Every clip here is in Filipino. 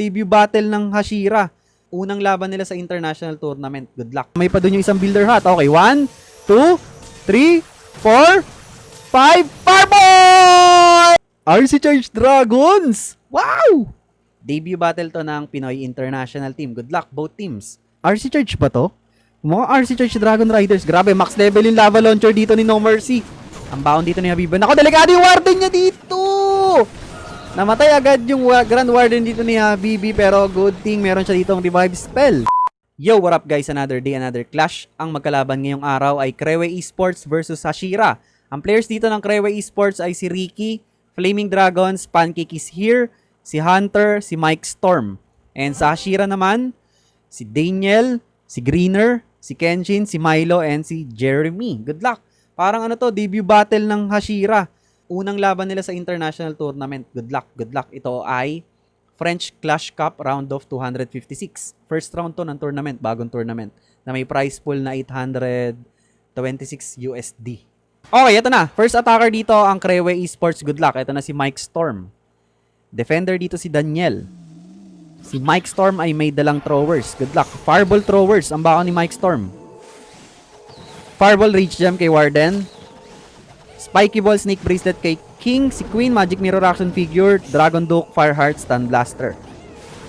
Debut battle ng Hashira. Unang laban nila sa international tournament. Good luck. May pa doon yung isang builder hat. Okay, 1, 2, 3, 4, 5. Fireball! RC Charge Dragons! Wow! Debut battle to ng Pinoy International Team. Good luck, both teams. RC Charge ba to? Mga RC Charge Dragon Riders. Grabe, max level yung lava launcher dito ni No Mercy. Ang baon dito ni Habiba. Nako, delikado yung warden niya dito! Namatay agad yung Grand Warden dito ni Habibi, pero good thing meron siya ditong revive spell. Yo, what up guys? Another day, another clash. Ang magkalaban ngayong araw ay Crewe Esports versus Hashira. Ang players dito ng Crewe Esports ay si Ricky, Flaming Dragons, Pancake is here, si Hunter, si Mike Storm. And sa Hashira naman, si Daniel, si Greener, si Kenshin, si Milo, and si Jeremy. Good luck. Parang ano to, debut battle ng Hashira. Unang laban nila sa international tournament. Good luck, good luck. Ito ay French Clash Cup round of 256. First round to ng tournament, bagong tournament, na may prize pool na 826 USD. Okay, ito na. First attacker dito ang Crewe Esports. Good luck. Ito na si Mike Storm. Defender dito si Daniel. Si Mike Storm ay may dalang throwers. Good luck. Fireball throwers ang baka ni Mike Storm. Fireball Rage Gem kay Warden. Spiky Ball Snake Bracelet kay King, si Queen, Magic Mirror Action Figure, Dragon Duke, Fireheart, Stun Blaster.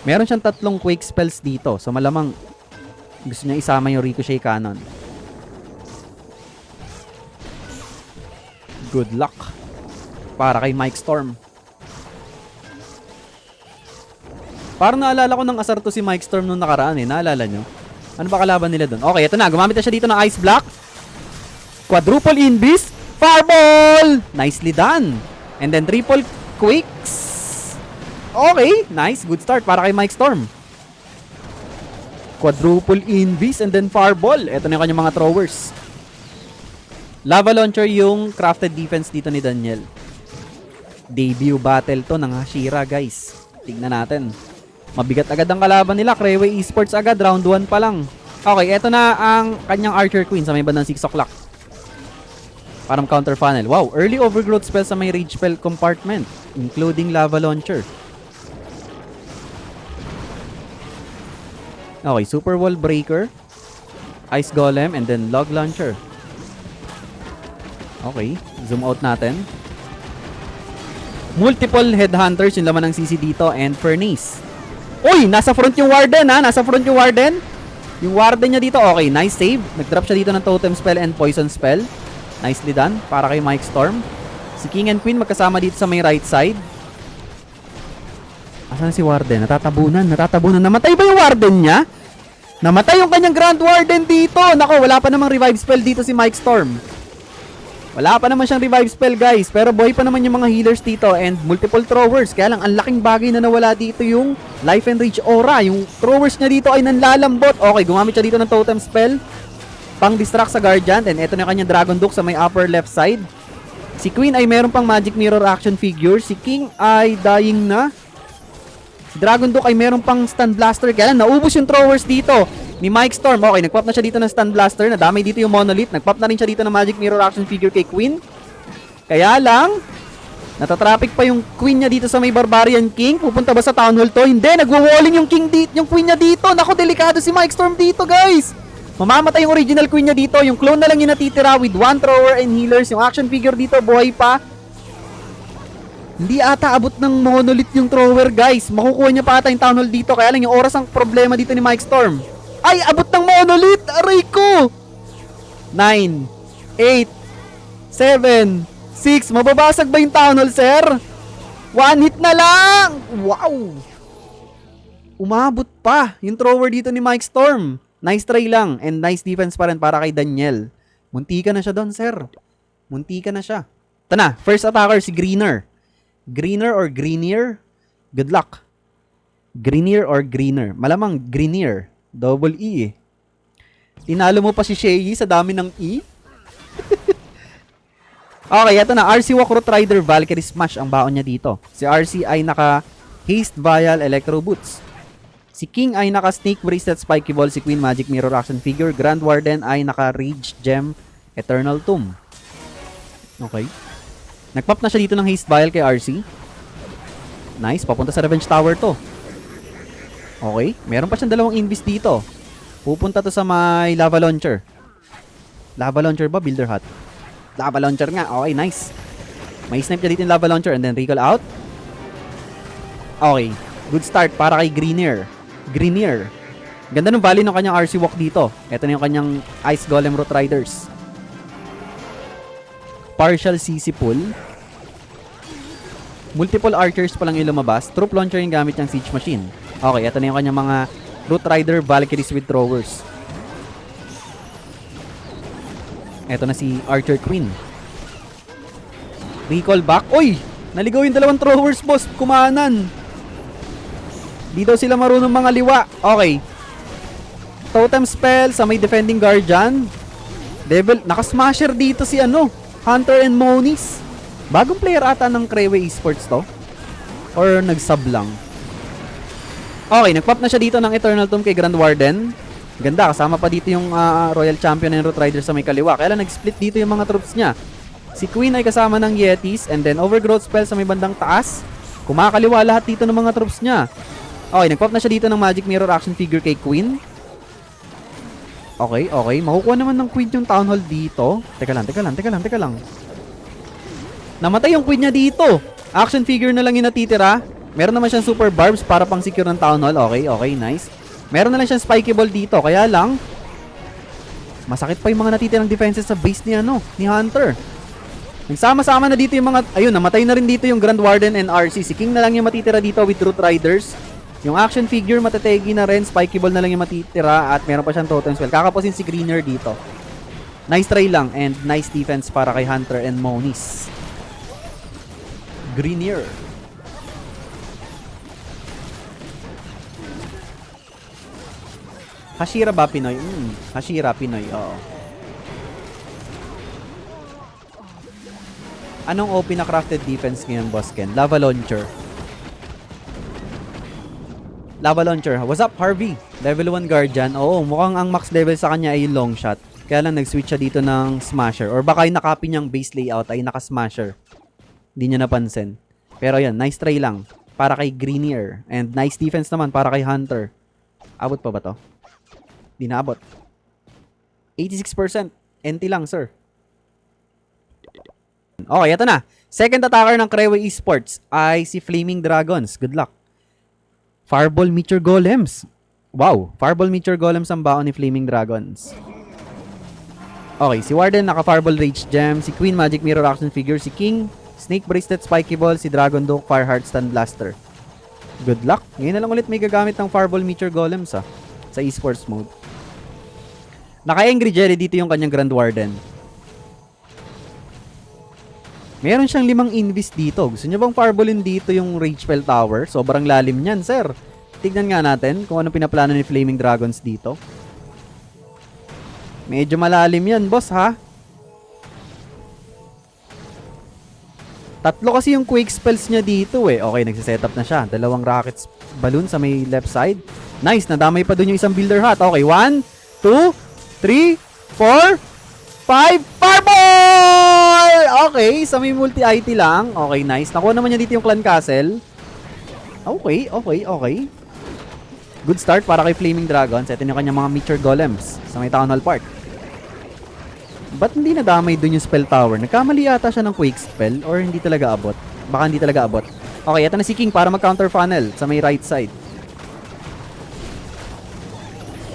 Meron siyang 3 Quake spells dito. So malamang gusto niya isama yung Ricochet Cannon. Good luck para kay Mike Storm. Parang naalala ko ng asar to si Mike Storm nung nakaraan eh. Naalala nyo? Ano ba kalaban nila dun? Okay, ito na. Gumamit na siya dito ng Ice Block. Quadruple Invis. Fireball! Nicely done. And then triple quakes. Okay, nice. Good start para kay Mike Storm. Quadruple Invis and then Fireball. Ito na yung kanyang mga throwers. Lava Launcher yung crafted defense dito ni Daniel. Debut battle to ng Hashira, guys. Tignan natin. Mabigat agad ang kalaban nila. Crewe Esports agad. Round 1 pa lang. Okay, ito na ang kanyang Archer Queen sa may bandang 6 o'clock. Parang counter funnel. Wow, early overgrowth spell sa may rage spell compartment, including lava launcher. Okay, super wall breaker, ice golem, and then log launcher. Okay, zoom out natin. Multiple headhunters yung laman ng CC dito and furnace. Uy, nasa front yung warden ha, nasa front yung warden. Yung warden niya dito, okay, nice save. Nag-drop siya dito ng totem spell and poison spell. Nicely done para kay Mike Storm. Si King and Queen magkasama dito sa may right side. Asan si Warden? Natatabunan. Namatay ba yung Warden niya? Namatay yung kanyang Grand Warden dito. Nako, wala pa namang revive spell dito si Mike Storm. Wala pa naman siyang revive spell, guys. Pero buhay pa naman yung mga healers dito and multiple throwers. Kaya lang, ang laking bagay na nawala dito yung Life and Rage Aura. Yung throwers niya dito ay nanlalambot. Okay, gumamit siya dito ng totem spell pang distract sa Guardian, and eto na yung kanyang Dragon Duke sa may upper left side. Si Queen ay meron pang Magic Mirror Action Figure. Si King ay dying na. Si Dragon Duke ay meron pang Stun Blaster. Kaya lang, naubos yung throwers dito ni Mike Storm. Okay, nagpop na siya dito ng Stun Blaster. Nadamay dito yung Monolith. Nagpop na rin siya dito ng Magic Mirror Action Figure kay Queen. Kaya lang, natatraffic pa yung Queen niya dito sa may Barbarian King. Pupunta ba sa Town Hall to? Hindi, nagwo-walling yung yung Queen niya dito. Nako, delikado si Mike Storm dito, guys. Mamamatay yung original Queen niya dito. Yung clone na lang yung natitira with 1 thrower and healers. Yung action figure dito, buhay pa. Hindi ata abot ng Monolith yung thrower, guys. Makukuha niya pa ata yung Town Hall dito. Kaya lang yung oras ang problema dito ni Mike Storm. Ay, abot ng Monolith! Aray ko! 9, 8, 7, 6. Mababasag ba yung Town Hall, sir? 1 hit na lang! Wow! Umabot pa yung thrower dito ni Mike Storm. Nice try lang and nice defense pa rin para kay Daniel. Muntika na siya doon, sir. Muntika na siya. Ito na, first attacker si Greener. Greener or Greenier? Good luck. Greenier or Greener? Malamang Greenier. Double E eh. Tinalo mo pa si Shay sa dami ng E. Okay, ito na. RC Walk Root Rider Valkyrie Smash ang baon niya dito. Si RC ay naka Haste Vial Electro Boots. Si King ay naka Snake Bracelet Spiky Ball. Si Queen Magic Mirror Action Figure. Grand Warden ay naka Rage Gem Eternal Tomb. Okay. Nagpop na siya dito ng Haste Vial kay RC. Nice. Papunta sa Revenge Tower to. Okay, meron pa siyang dalawang invis dito. Pupunta to sa may lava launcher. Lava launcher ba? Builder hut. Lava launcher nga. Okay, nice. May snipe niya dito yung lava launcher and then recall out. Okay, good start para kay Greenier. Ganda ng value ng kanyang RC walk dito. Ito na yung kanyang Ice Golem Root Riders. Partial CC pull. Multiple archers pa lang yung lumabas. Troop launcher yung gamit niyang siege machine. Okay, ito na yung kanyang mga Root Rider Valkyries with throwers. Ito na si Archer Queen. Recall back. Oy! Naligaw yung dalawang throwers, boss. Kumanan. Di daw sila marunong mga liwa. Okay. Totem spell sa may defending guardian. Devil. Naka-smasher dito si Hunter and Moniz. Bagong player ata ng Crewe Esports to. Or nag-sub lang. Okay, nag-pop na siya dito ng Eternal Tomb kay Grand Warden. Ganda, kasama pa dito yung Royal Champion and Root Rider sa may kaliwa. Kaya lang nag-split dito yung mga troops niya. Si Queen ay kasama ng Yetis and then Overgrowth spell sa may bandang taas. Kumakaliwa lahat dito ng mga troops niya. Okay, nag-pop na siya dito ng Magic Mirror action figure kay Queen. Okay. Makukuha naman ng Queen yung Town Hall dito. Teka lang. Namatay yung Queen niya dito. Action figure na lang yung natitira. Meron naman siyang super barbs para pang secure ng Town Hall. Okay, nice. Meron na lang siyang spiky ball dito. Kaya lang, masakit pa yung mga natitirang defenses sa base ni Hunter. Nagsama-sama na dito yung mga, ayun, namatay na rin dito yung Grand Warden and RC. Si King na lang yung matitira dito with Root Riders. Yung action figure, matategi na rin. Spiky ball na lang yung matitira. At meron pa siyang totem spell. Kakapusin si Greener dito. Nice try lang and nice defense para kay Hunter and Moniz. Greenier. Hashira ba Pinoy? Hashira Pinoy, oo. Anong OP na crafted defense ngayon, Boss Ken? Lava Launcher. What's up, Harvey? Level 1 Guardian. Oo, mukhang ang max level sa kanya ay long shot. Kaya lang nag-switch siya dito ng Smasher. Or baka yung nakopy niyang base layout ay naka-Smasher. Hindi niya napansin. Pero yan, nice try lang. Para kay Greenier. And nice defense naman para kay Hunter. Abot pa ba to? Di naabot. 86%. NT lang, sir. Okay, ito na. Second attacker ng Crewe Esports ay si Flaming Dragons. Good luck. Fireball Meteor Golems. Wow, Fireball Meteor Golems ang baon ni Flaming Dragons. Okay, si Warden naka-Fireball Rage Gem, si Queen Magic Mirror Action Figure, si King Snake Bracelet Spiky Ball, si Dragon Duke Fireheart Stun Blaster. Good luck. Ngayon na lang ulit may gagamit ng Fireball Meteor Golems sa esports mode. Naka-Angry Jelly dito yung kanyang Grand Warden. Meron siyang 5 invis dito. Gusto niyo bang fireballin dito yung Rage Spell Tower? Sobrang lalim niyan, sir. Tignan nga natin kung ano pinaplano ni Flaming Dragons dito. Medyo malalim yan, boss, ha? Tatlo kasi yung quick spells niya dito, eh. Okay, nagsisetup na siya. 2 rockets balloon sa may left side. Nice, nadamay pa dun yung isang builder hat. Okay, 1, 2, 3, 4, 5, fireball! Okay, sa may multi-IT lang. Okay, nice. Nakuha naman niya dito yung Clan Castle. Okay. Good start para kay Flaming Dragons. Ito yung kanyang mga Meteor Golems sa may Town Hall Park. Ba't hindi nadamay dun yung Spell Tower? Nagkamali yata siya ng Quick Spell or hindi talaga abot? Baka hindi talaga abot. Okay, ito na si King para mag-counter funnel sa may right side.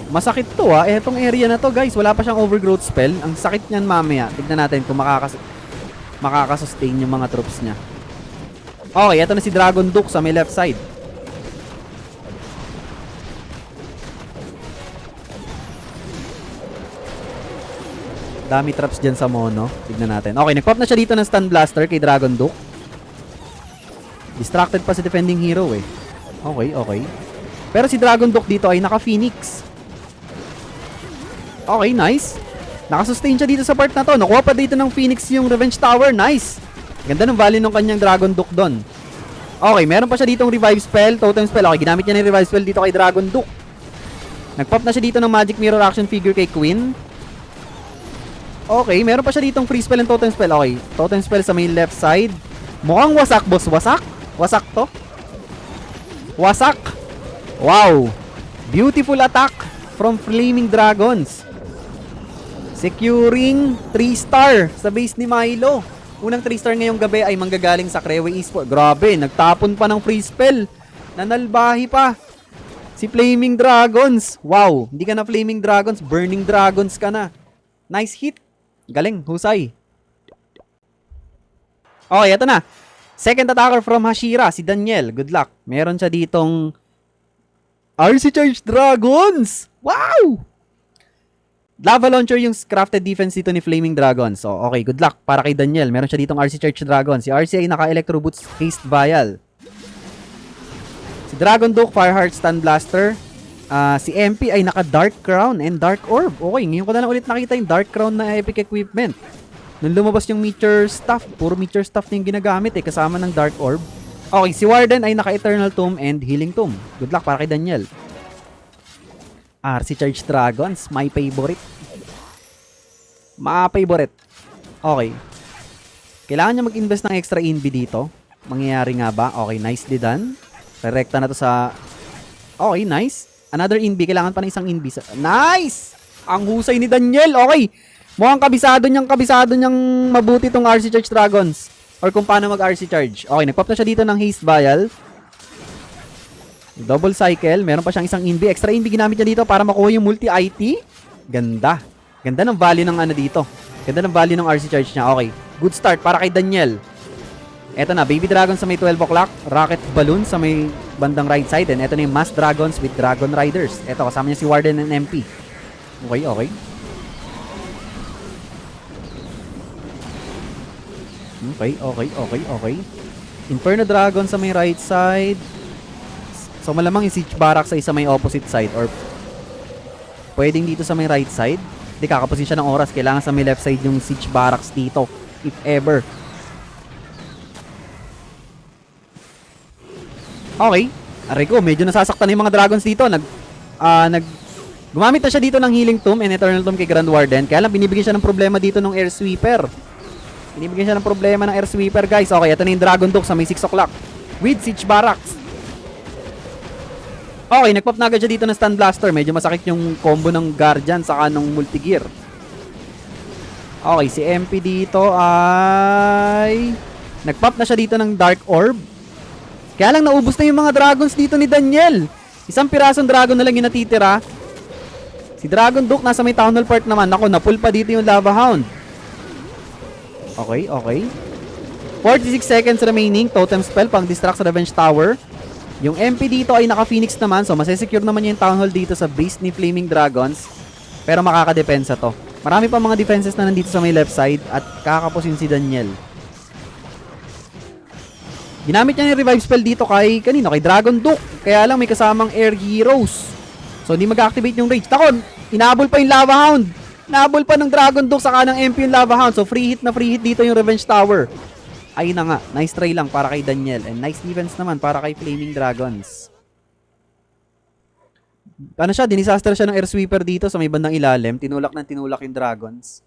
Masakit to etong area na to guys, wala pa siyang overgrowth spell. Ang sakit niyan mamaya. Tignan natin kung makakasustain yung mga troops niya. Okay, ito na si Dragon Duke sa may left side. Dami traps dyan sa mono. Tignan natin. Okay, nag-pop na siya dito ng Stun Blaster kay Dragon Duke. Distracted pa si defending hero eh. Okay. Pero si Dragon Duke dito ay naka-Phoenix. Okay, nice. Nakasustain siya dito sa part na to. Nakuha pa dito ng Phoenix yung Revenge Tower. Nice. Ganda ng value ng kanyang Dragon Duke doon. Okay, meron pa siya ditong Revive Spell, Totem Spell. Okay, ginamit niya ng Revive Spell dito kay Dragon Duke. Nag-pop na siya dito ng Magic Mirror Action Figure kay Queen. Okay, meron pa siya ditong Free Spell and Totem Spell. Okay, Totem Spell sa may left side. Mukhang wasak, boss. Wasak to. Wasak. Wow! Beautiful attack from Flaming Dragons. Securing 3-star sa base ni Milo. Unang 3-star ngayong gabi ay manggagaling sa Kreway Esports. Grabe, nagtapon pa ng free spell. Nanalbahi pa si Flaming Dragons. Wow, hindi ka na Flaming Dragons, Burning Dragons ka na. Nice hit. Galing, husay. Okay, eto na. Second attacker from Hashira, si Daniel. Good luck. Meron siya ditong RC Charge Dragons. Wow! Lava Launcher yung crafted defense dito ni Flaming Dragons. So, okay, good luck para kay Daniel. Meron siya ditong RC Charge Dragon. Si RC ay naka-Electro Boots Haste Vial. Si Dragon Duke, Fireheart Stun Blaster. Si MP ay naka-Dark Crown and Dark Orb. Okay, ngayon ko na lang ulit nakita yung Dark Crown na epic equipment. Nung lumabas yung Meteor Staff, puro Meteor Staff na yung ginagamit kasama ng Dark Orb. Okay, si Warden ay naka-Eternal Tomb and Healing Tomb. Good luck para kay Daniel. RC Charge Dragons, my favorite. Ma-favorite. Okay. Kailangan niya mag-invest ng extra inb dito. Mangyayari nga ba? Okay, nicely done. Direkta na to sa... Okay, nice. Another inb. Kailangan pa ng isang inb. Nice! Ang husay ni Daniel. Okay. Mukhang kabisado niyang mabuti tong RC Charge Dragons. Or kung paano mag-RC Charge. Okay, nagpop na siya dito ng Haste Vial. Double cycle. Meron pa siyang isang inb. Extra inb ginamit niya dito para makuha yung multi-IT. Ganda. Ganda ng value ng ano dito. Ganda ng value ng RC Charge niya. Okay. Good start para kay Daniel. Eto na. Baby Dragon sa may 12 o'clock. Rocket Balloon sa may bandang right side. And eto na yung Mass Dragons with Dragon Riders. Eto, kasama niya si Warden and MP. Okay, okay. Okay. Inferno Dragon sa may right side. So malamang yung Siege Barracks sa isa may opposite side or pwedeng dito sa may right side. Hindi kakapusin siya ng oras. Kailangan sa may left side yung Siege Barracks dito. If ever. Okay. Aray ko, medyo nasasaktan na yung mga dragons dito. Gumamit na siya dito ng Healing Tomb and Eternal Tomb kay Grand Warden. Kaya lang binibigyan siya ng problema dito ng Air Sweeper. Binibigyan siya ng problema ng Air Sweeper, guys. Okay, ito na yung Dragon Duke sa may 6 o'clock. With Siege Barracks. Okay, nagpop na agad siya dito ng Stun Blaster. Medyo masakit yung combo ng Guardian saka ng Multigear. Okay, si MP dito ay... Nagpop na siya dito ng Dark Orb. Kaya lang naubos na yung mga dragons dito ni Daniel. Isang pirasong dragon na lang yung natitira. Si Dragon Duke nasa may Town Hall Part naman. Ako, napull pa dito yung Lava Hound. Okay. 46 seconds remaining. Totem Spell pang distract sa Revenge Tower. Yung MP dito ay naka-Phoenix naman. So, masesecure naman niya yung Town Hall dito sa base ni Flaming Dragons. Pero makakadepensa to. Marami pa mga defenses na nandito sa may left side. At kakapusin si Daniel. Ginamit niya yung revive spell dito kay Dragon Duke. Kaya lang may kasamang Air Heroes. So, hindi mag-activate yung Rage. Takon, inabol pa yung Lava Hound. Inabol pa ng Dragon Duke saka ng MP yung Lava Hound. So, free hit dito yung Revenge Tower. Ayun na nga, nice try lang para kay Daniel. And nice defense naman para kay Flaming Dragons. Ano siya, dinisaster siya ng Air Sweeper dito sa may bandang ilalim. Tinulak yung Dragons.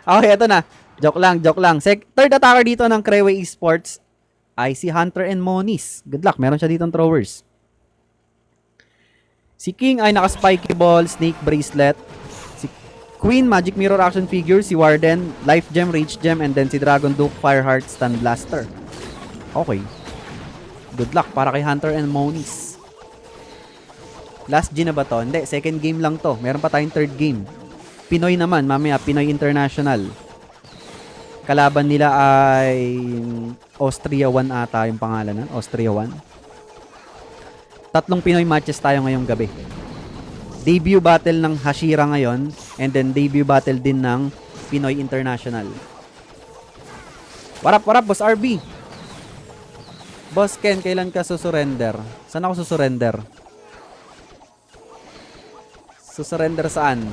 Okay, eto na. Joke lang. Third attacker dito ng Kreway Esports ay si Hunter and Moniz. Good luck, meron siya ditong throwers. Si King ay naka-spiky ball, snake bracelet. Queen, Magic Mirror action figure, si Warden, Life Gem, Rage Gem, and then si Dragon Duke, Fireheart, Stun Blaster. Okay. Good luck para kay Hunter and Moniz. Last G na ba to? Hindi, second game lang to. Meron pa tayong third game. Pinoy naman, mamaya, Pinoy International. Kalaban nila ay Austria 1 ata yung pangalan nun. Austria 1. 3 Pinoy matches tayo ngayong gabi. Debut battle ng Hashira ngayon and then debut battle din ng Pinoy International. What up, Boss RB? Boss Ken, kailan ka susurrender? Saan ako susurrender? Susurrender saan?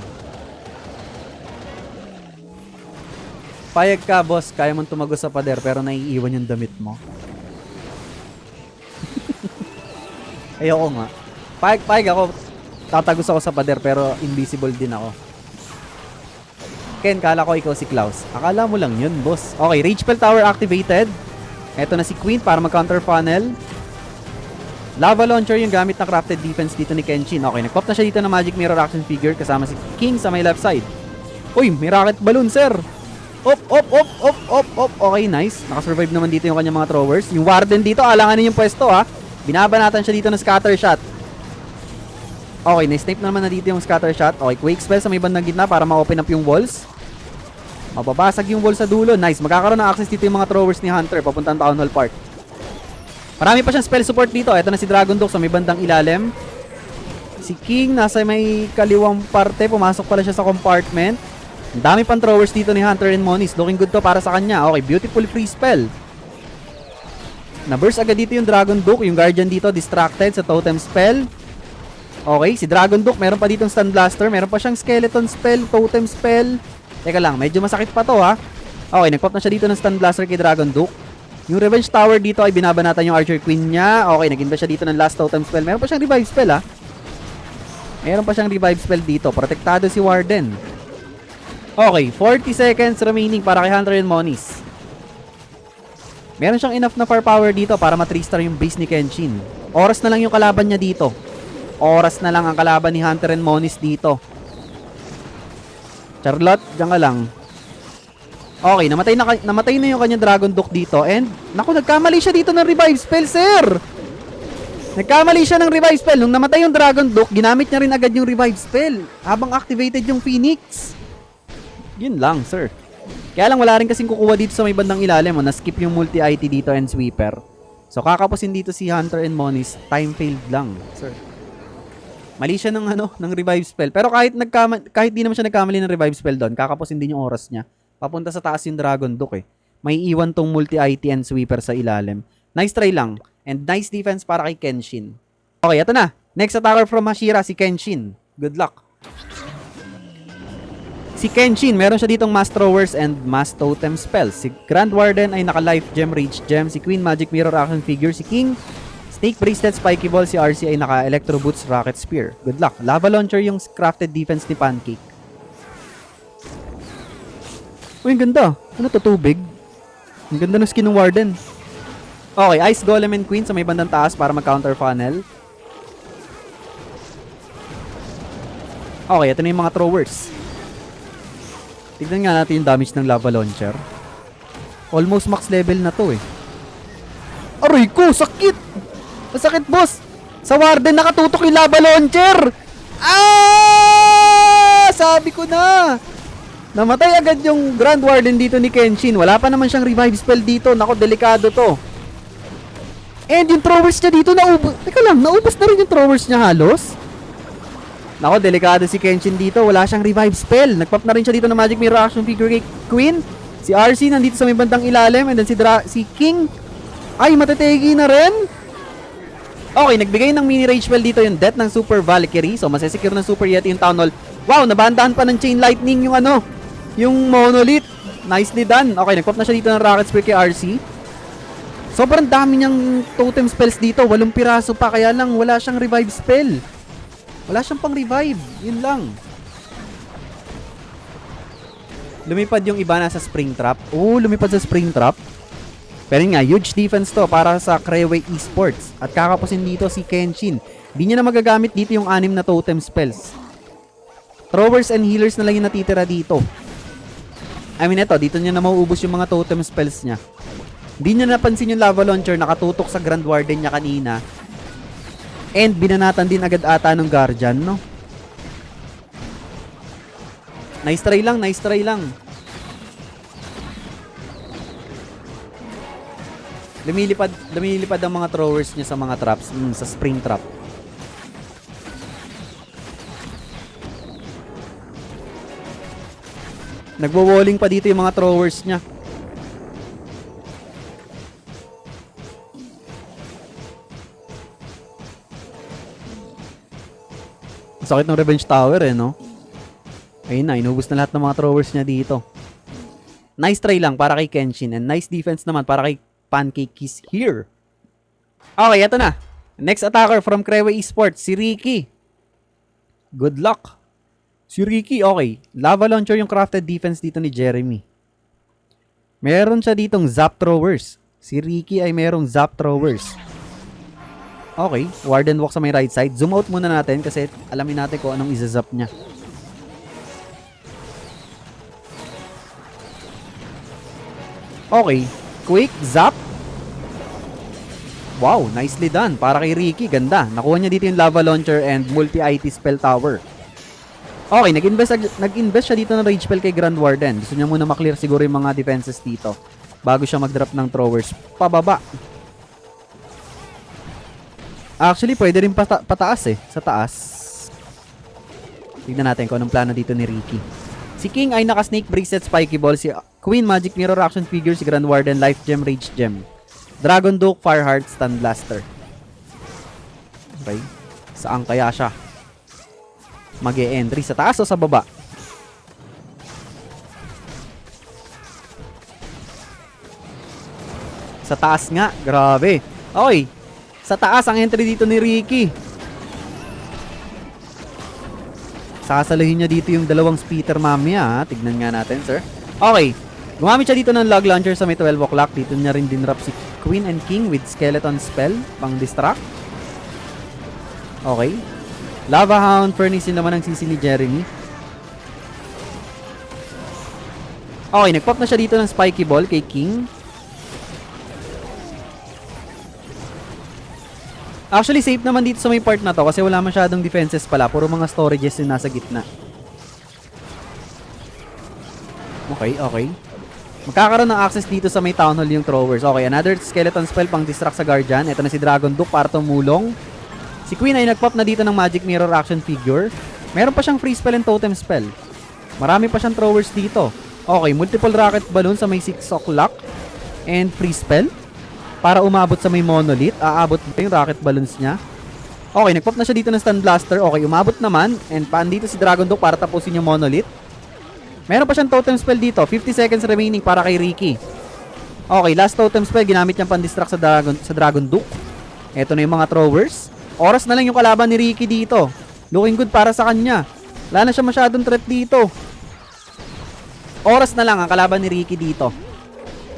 Payag ka, boss. Kaya mong tumagos sa pader pero naiiwan yung damit mo. Ayoko nga. Payag ako. Tatagos ako sa pader pero invisible din ako. Ken, kala ko ikaw si Klaus. Akala mo lang yun, boss. Okay, Rage Spell Tower activated. Eto na si Queen para mag-counter funnel. Lava Launcher yung gamit na crafted defense dito ni Kenshin. Okay, nag-pop na siya dito ng Magic Mirror action figure kasama si King sa may left side. Uy, may rocket balloon, sir. Op, op, op, op, op, op. Okay, nice. Nakasurvive naman dito yung kanyang mga throwers. Yung Warden dito, alanganin yung pwesto ha. Binabanatan siya dito ng scatter shot. Okay, na-snipe naman na dito yung scatter shot. Okay, Quake Spell sa may bandang gitna para ma-open up yung walls. Mababasag yung wall sa dulo. Nice, magkakaroon ng access dito yung mga throwers ni Hunter papuntang Town Hall Park. Marami pa siyang spell support dito. Ito na si Dragon Duke sa may bandang ilalim. Si King nasa may kaliwang parte. Pumasok pala siya sa compartment. Ang dami pang throwers dito ni Hunter and Moniz. Looking good to para sa kanya. Okay, beautiful free spell. Na-burst agad dito yung Dragon Duke. Yung Guardian dito distracted sa totem spell. Okay, si Dragon Duke meron pa ditong Stun Blaster. Meron pa siyang Skeleton spell, totem spell. Teka lang, medyo masakit pa to ha. Okay, nag-pop na siya dito ng Stun Blaster kay Dragon Duke. Yung Revenge Tower dito ay binabanatan yung Archer Queen niya. Okay, nag-invest siya dito ng last totem spell. Meron pa siyang revive spell ha. Meron pa siyang revive spell dito. Protektado si Warden. Okay, 40 seconds remaining para kay Hunter and Moniz. Meron siyang enough na firepower dito para ma-3-star yung base ni Kenshin. Oras na lang yung kalaban niya dito. Oras na lang ang kalaban ni Hunter and Moniz dito. Charlotte, dyan ka lang. Okay, namatay na yung kanyang Dragon Duke dito. And, naku, nagkamali siya dito ng revive spell, sir! Nagkamali siya ng revive spell. Nung namatay yung Dragon Duke, ginamit niya rin agad yung revive spell. Habang activated yung Phoenix. Yun lang, sir. Kaya lang wala rin kasing kukuha dito sa may bandang ilalim. Na-skip yung multi-IT dito and sweeper. So, kakapusin dito si Hunter and Moniz. Time failed lang, sir. Mali siya ng revive spell. Pero kahit di naman siya nagkamali ng revive spell doon, kakapusin din yung oras niya. Papunta sa taas yung Dragon Duke eh. May iwan tong multi-IT and sweeper sa ilalim. Nice try lang. And nice defense para kay Kenshin. Okay, ito na. Next attacker from Hashira, si Kenshin. Good luck. Si Kenshin, meron siya ditong Mass Throwers and Mass Totem spells. Si Grand Warden ay naka-Life Gem, Rage Gem. Si Queen, Magic Mirror action figure. Si King, Snake Bracelet, Spiky Ball. Si RC ay naka-Electro Boots, Rocket Spear. Good luck. Lava Launcher yung crafted defense ni Pancake. Uy, ang ganda. Ano to, tubig? Ang ganda ng skin ng Warden. Okay, Ice Golem and Queen sa may bandang taas para mag-counter funnel. Okay, ito na yung mga throwers. Tignan nga natin yung damage ng Lava Launcher. Almost max level na to eh. Aray ko, sakit! Masakit, boss! Sa Warden nakatutok yung Lava Launcher! Ah! Sabi ko na! Namatay agad yung Grand Warden dito ni Kenshin. Wala pa naman siyang revive spell dito. Nako, delikado to. And yung throwers niya dito, naubos. Teka lang, naubos na rin yung throwers niya halos. Nako, delikado si Kenshin dito. Wala siyang revive spell. Nagpop na rin siya dito ng Magic Mirror action figure kay Queen. Si RC nandito sa may bandang ilalim. And then si King. Ay, matetegi na rin. Okay, nagbigay ng mini rage spell dito yung death ng Super Valkyrie. So, masesecure ng Super Yeti yung Town Hall. Wow, nabandahan pa ng Chain Lightning yung Monolith. Nicely done. Okay, nag-pop na siya dito ng Rocket Spear kay RC. Sobrang dami niyang totem spells dito. 8 piraso pa. Kaya lang wala siyang revive spell. Wala siyang pang revive. Yun lang. Lumipad yung iba na sa Springtrap. Oo, lumipad sa Springtrap. Pero yun nga, huge defense to para sa Creway Esports. At kakapusin dito si Kenshin. Di niya na magagamit dito yung 6 na totem spells. Throwers and healers na lang yung natitira dito. I mean, dito niya na mauubos yung mga totem spells niya. Hindi niya napansin yung Lava Launcher nakatutok sa Grand Warden niya kanina. And binanatan din agad ata ng Guardian, no? Nice try lang, nice try lang. Lumilipad ang mga throwers niya sa mga traps, sa spring trap. Nagwo-walling pa dito yung mga throwers niya. Sakit ng Revenge Tower no? Ayun na, inubos na lahat ng mga throwers niya dito. Nice try lang para kay Kenshin and nice defense naman para kay Pancake is here. Okay, eto na. Next attacker from Creway Esports, si Ricky. Good luck. Si Ricky, okay. Lava Launcher yung crafted defense dito ni Jeremy. Meron siya ditong Zap Throwers. Si Ricky ay merong Zap Throwers. Okay, Warden Walk sa may right side. Zoom out muna natin kasi alamin natin kung anong izazap niya. Okay, quick zap. Wow, nicely done. Para kay Ricky, ganda. Nakuha niya dito yung lava launcher and multi-IT spell tower. Okay, nag-invest siya dito ng rage spell kay Grand Warden. Gusto niya muna maklear siguro yung mga defenses dito bago siya mag-drop ng throwers pababa. Actually, pwede rin pataas eh. Sa taas. Tignan natin kung anong plano dito ni Ricky. Si King ay naka-snake bracelet, spiky ball. Si Queen, magic mirror action figure. Si Grand Warden, life gem, rage gem. Dragon Duke, Fireheart, Stun Blaster. Okay. Saan kaya siya mag-e-entry? Sa taas o sa baba? Sa taas nga. Grabe. Okay. Sa taas ang entry dito ni Ricky. Sasaluhin niya dito yung dalawang speeder mamaya. Tignan nga natin, sir. Okay. Gumamit siya dito ng log launcher sa may 12 o'clock. Dito niya rin dinrap si Queen and King with skeleton spell. Pang distract. Okay. Lava Hound, Furnace yun naman ang sisi ni Jeremy. Okay, nagpop na siya dito ng spiky ball kay King. Actually, safe naman dito sa may part na to kasi wala masyadong defenses pala. Puro mga storages yung nasa gitna. Okay, okay. Magkakaroon ng access dito sa may town hall yung throwers. Okay, another skeleton spell pang distract sa guardian. Ito na si Dragon Duke para tumulong. Si Queen ay nagpop na dito ng magic mirror action figure. Meron pa siyang free spell and totem spell. Marami pa siyang throwers dito. Okay, multiple rocket balloon sa may 6 o'clock. And free spell. Para umabot sa may monolith. Aabot pa yung rocket balloons niya. Okay, nagpop na siya dito ng stun blaster. Okay, umabot naman. And paandito si Dragon Duke para tapusin yung monolith. Meron pa siyang totem spell dito. 50 seconds remaining para kay Ricky. Okay, last totem spell. Ginamit niyang pan-distract sa Dragon Duke. Ito na yung mga throwers. Oras na lang yung kalaban ni Ricky dito. Looking good para sa kanya. Wala na siya masyadong threat dito. Oras na lang ang kalaban ni Ricky dito.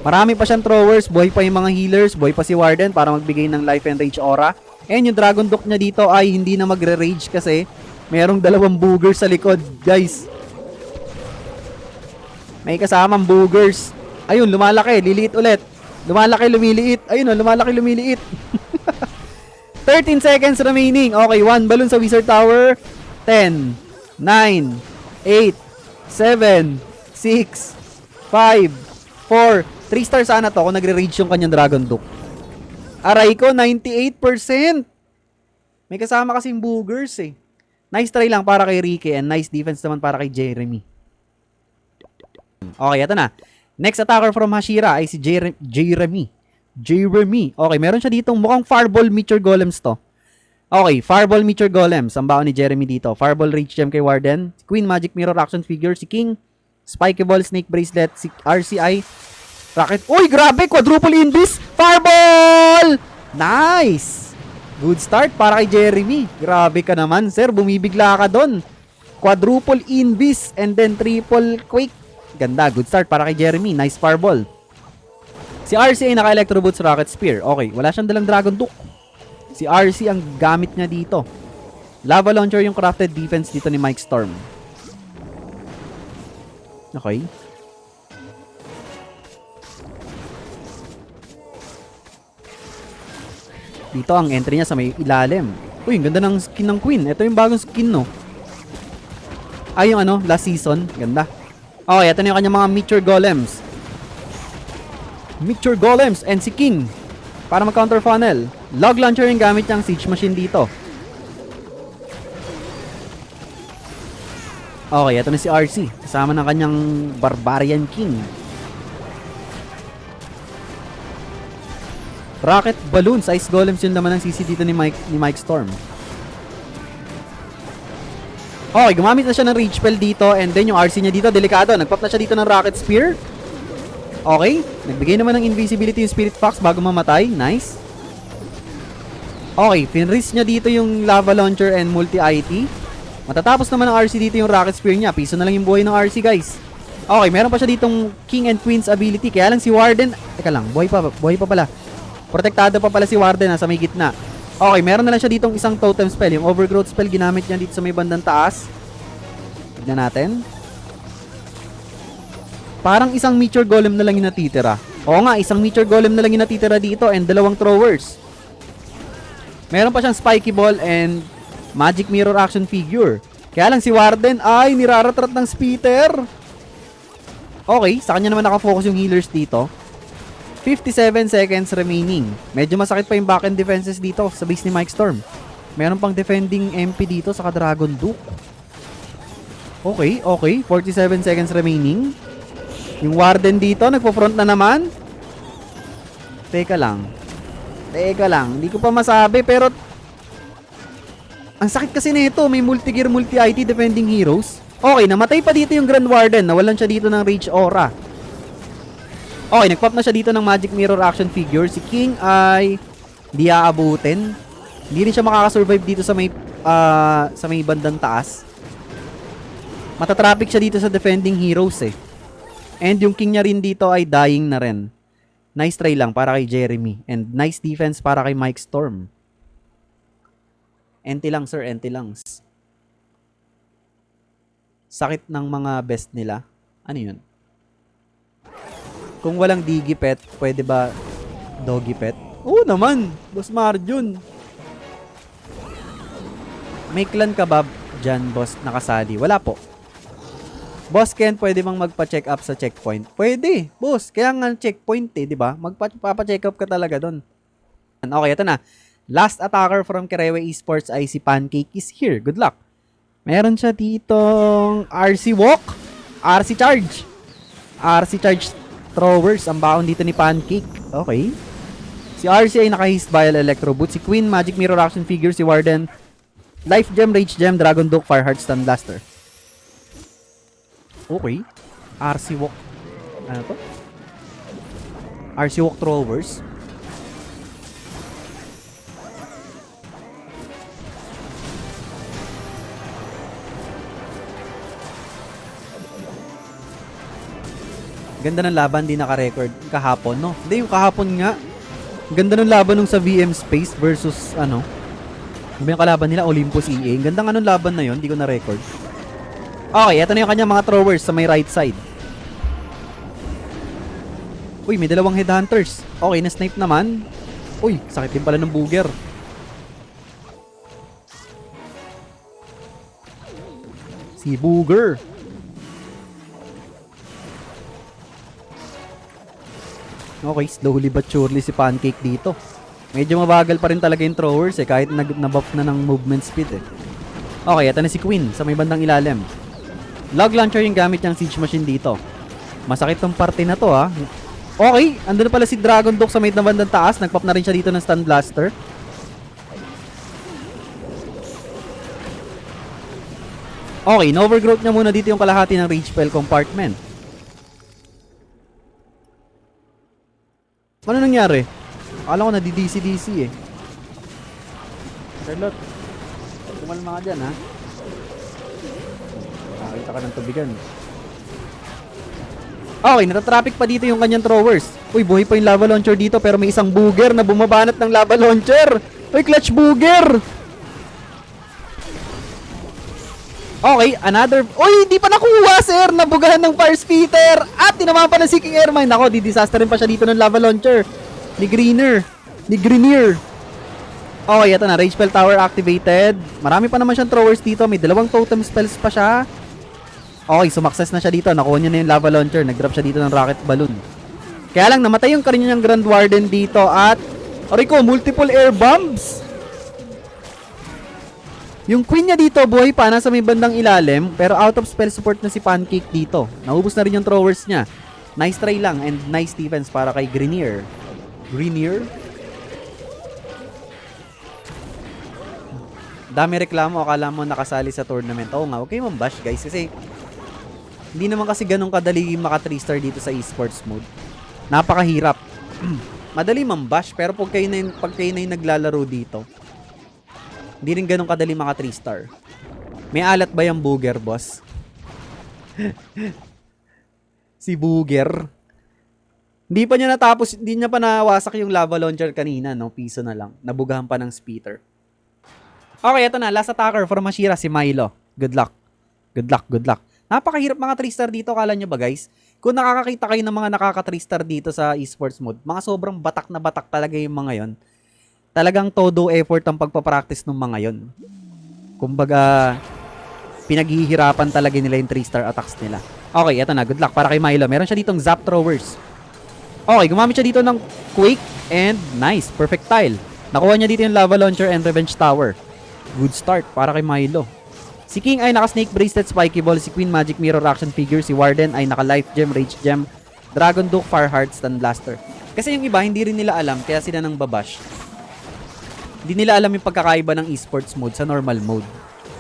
Marami pa siyang throwers. Buhay pa yung mga healers. Buhay pa si Warden para magbigay ng life and rage aura. And yung Dragon Duke niya dito ay hindi na magre-rage kasi merong dalawang boogers sa likod. Guys, may kasamang boogers. Ayun, lumalaki. Liliit ulit. Lumalaki, lumiliit. Ayun, lumalaki, lumiliit. 13 seconds remaining. Okay, 1 balloon sa Wizard Tower. 10, 9, 8, 7, 6, 5, 4. 3 star sana to kung nagre-rage yung kanyang Dragon Duke. Aray ko, 98%. May kasama kasing boogers eh. Nice try lang para kay Ricky and nice defense naman para kay Jeremy. Okay, ito na. Next attacker from Hashira ay si Jeremy. Okay, meron siya ditong mukhang Fireball Meteor Golems to. Okay, Fireball Meteor Golems. Ang baon ni Jeremy dito. Fireball Rage Gem kay Warden. Queen Magic Mirror Action Figure. Si King. Spiky Ball Snake Bracelet. Si RCI. Rocket. Uy, grabe! Quadruple Invis! Fireball! Nice! Good start para kay Jeremy. Grabe ka naman, sir. Bumibigla ka doon. Quadruple Invis and then triple Quake. Ganda. Good start para kay Jeremy. Nice Fireball. Si RC ay naka-Electro Boots Rocket Spear. Okay, wala siyang dalang Dragon Duke. Si RC ang gamit niya dito. Lava Launcher yung crafted defense dito ni Mike Storm. Okay. Dito ang entry niya sa may ilalim. Uy, ang ganda ng skin ng Queen. Ito yung bagong skin, no? Ay, yung ano, last season. Ganda. Okay, ito na yung kanyang mga Meteor Golems. Meteor Golems and si King para mag-counter funnel. Log launcher yung gamit niyang siege machine dito. Okay, ito na si RC. Kasama ng kanyang Barbarian King. Rocket Balloons, Ice Golems yun naman ang CC dito ni Mike Storm. Okay, gumamit na siya ng Rage Spell dito and then yung RC niya dito, delikado. Nagpop na siya dito ng Rocket Spear. Okay, nagbigay naman ng invisibility yung Spirit Fox bago mamatay. Nice. Okay, finris niya dito yung Lava Launcher and Multi-IT. Matatapos naman ng RC dito yung Rocket Spear niya. Piso na lang yung buhay ng RC, guys. Okay, meron pa siya ditong King and Queen's ability. Kaya lang si Warden, teka lang, buhay pa pala. Protektado pa pala si Warden nasa may gitna. Okay, meron na lang siya ditong isang totem spell. Yung overgrowth spell ginamit niya dito sa may bandang taas. Tignan natin. Parang isang meteor golem na lang yung natitira. Oo nga, isang meteor golem na lang yung natitira dito and dalawang throwers. Meron pa siyang spiky ball and magic mirror action figure. Kaya lang si Warden ay niraratrat ng Spitter. Okay, sa kanya naman nakafocus yung healers dito. 57 seconds remaining. Medyo masakit pa yung backend defenses dito sa base ni Mike Storm. Meron pang defending MP dito sa Dragon Duke. Okay, okay. 47 seconds remaining. Yung Warden dito, nagpo-front na naman. Teka lang. Hindi ko pa masabi pero ang sakit kasi nito. May multi-gear, multi-IT defending heroes. Okay, namatay pa dito yung Grand Warden. Nawalan siya dito ng Rage Aura. Okay, nagpop na siya dito ng Magic Mirror action figure. Si King ay di aabutin. Hindi rin siya makakasurvive dito sa may bandang taas. Matatraffic siya dito sa defending heroes eh. And yung King niya rin dito ay dying na rin. Nice try lang para kay Jeremy. And nice defense para kay Mike Storm. NT lang sir, NT lang. Sakit ng mga best nila. Ano yun? Kung walang Digipet, pwede ba Dogipet? Oo naman, Boss Marjun. May clan ka ba dyan, boss, nakasali? Wala po. Boss Ken, pwede bang magpa-check up sa checkpoint? Pwede, boss. Kaya nga checkpoint eh, di ba? Magpapa-check up ka talaga doon. Okay, ito na. Last attacker from Kerewe Esports ay si Pancake is here. Good luck. Meron siya ditong RC Walk, RC Charge. RC Charge throwers ang baon dito ni Pancake. Okay. Si RC ay naka-Haste Vial Electro Boot. Si Queen, Magic Mirror action figure. Si Warden, Life Gem, Rage Gem, Dragon Duke, Fireheart, Stun Blaster. Okay. RC Walk. Ano to? RC Walk throwers. Ganda ng laban, di naka-record kahapon, no? Hindi, yung kahapon nga. Ganda ng laban nung sa VM Space versus, ano yung kalaban nila, Olympus EA. Ganda nga nung laban na yon, di ko na-record. Okay, eto na yung kanyang mga throwers sa may right side. Uy, may dalawang headhunters. Okay, na-snipe naman. Uy, sakit din pala ng booger. Si Booger. Okay, slowly but surely si Pancake dito. Medyo mabagal pa rin talaga yung throwers eh, kahit nabuff na ng movement speed eh. Okay, ito na si Queen sa may bandang ilalim. Log launcher yung gamit niyang siege machine dito. Masakit tong parte na to ha. Okay, andun pala si Dragon Duke sa may bandang taas. Nagpop na rin siya dito ng Stun Blaster. Okay, na-overgrowth niya muna dito yung kalahati ng Rage Spell compartment. Ano nangyari? Akala ko na DC-DC eh. Charlotte, kumalma ka dyan ha. Nakita ka ng tubigan. Okay, natatraffic pa dito yung kanyang throwers. Uy, buhay pa yung lava launcher dito pero may isang booger na bumabanat ng lava launcher. Uy, clutch booger! Okay, another... Uy, hindi pa nakuha, sir! Nabugahan ng fire spitter! At tinamaan pa ng Seeking Airmine. Ako, di-disaster rin pa siya dito ng lava launcher. Ni Greenier. Okay, ito na. Rage Spell Tower activated. Marami pa naman siyang throwers dito. May dalawang totem spells pa siya. Okay, sumakses na siya dito. Nakuha niya na yung lava launcher. Nag-drop siya dito ng rocket balloon. Kaya lang, namatay yung kanyang Grand Warden dito. At, Orico, multiple air bombs. Yung Queen niya dito, buhay pa. Nasa may bandang ilalim. Pero out of spell support na si Pancake dito. Naubos na rin yung throwers niya. Nice try lang and nice defense para kay Greenier. Dami reklamo, akala mo nakasali sa tournament. Oo nga, okay mambash guys kasi hindi naman kasi ganun kadali maka 3 star dito sa esports mode. Napakahirap. Madali mambash pero pag kayo na yung naglalaro dito, hindi rin ganun kadali maka 3 star. May alat ba yung booger, boss? Si booger. Hindi pa niya natapos, hindi niya pa nawasak yung lava launcher kanina, no? Piso na lang. Nabugahan pa ng speeder. Okay, eto na. Last attacker for Mashira, si Milo. Good luck. Good luck, good luck. Napakahirap mga 3-star dito, kala nyo ba guys? Kung nakakakita kayo ng mga nakaka 3-star dito sa esports mode, mga sobrang batak na batak talaga yung mga yon. Talagang todo effort ang pagpapractice ng mga yon. Kumbaga, pinaghihirapan talaga nila yung 3-star attacks nila. Okay, eto na. Good luck para kay Milo. Meron siya ditong Zap Throwers. Okay, gumamit siya dito ng Quake and nice, perfect tile. Nakuha niya dito yung Lava Launcher and Revenge Tower. Good start para kay Milo. Si King ay naka Snake Bracelet, Spiky Ball. Si Queen Magic Mirror Action Figure. Si Warden ay naka Life Gem, Rage Gem, Dragon Duke, Fireheart, Stun Blaster. Kasi yung iba, hindi rin nila alam, kaya sila nang babash. Hindi nila alam yung pagkakaiba ng esports mode sa normal mode.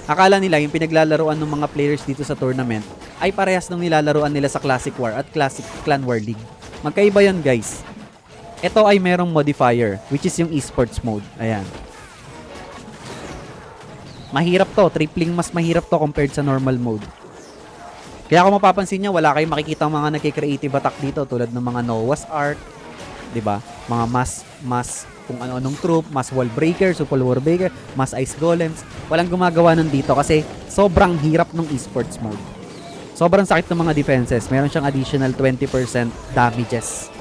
Akala nila yung pinaglalaruan ng mga players dito sa tournament ay parehas ng nilalaruan nila sa Classic War at Classic Clan War League. Magkaiba yun guys. Ito ay merong modifier, which is yung esports mode. Ayan. Mahirap to. Tripling mas mahirap to compared sa normal mode. Kaya kung mapapansin nyo, wala kayong makikita mga nagki-creative attack dito tulad ng mga Noah's Ark, 'di ba? Mga mass kung ano-anong troop, mass wall breaker, super wall breaker, mass ice golems. Walang gumagawa nun dito kasi sobrang hirap ng esports mode. Sobrang sakit ng mga defenses. Meron siyang additional 20% damages.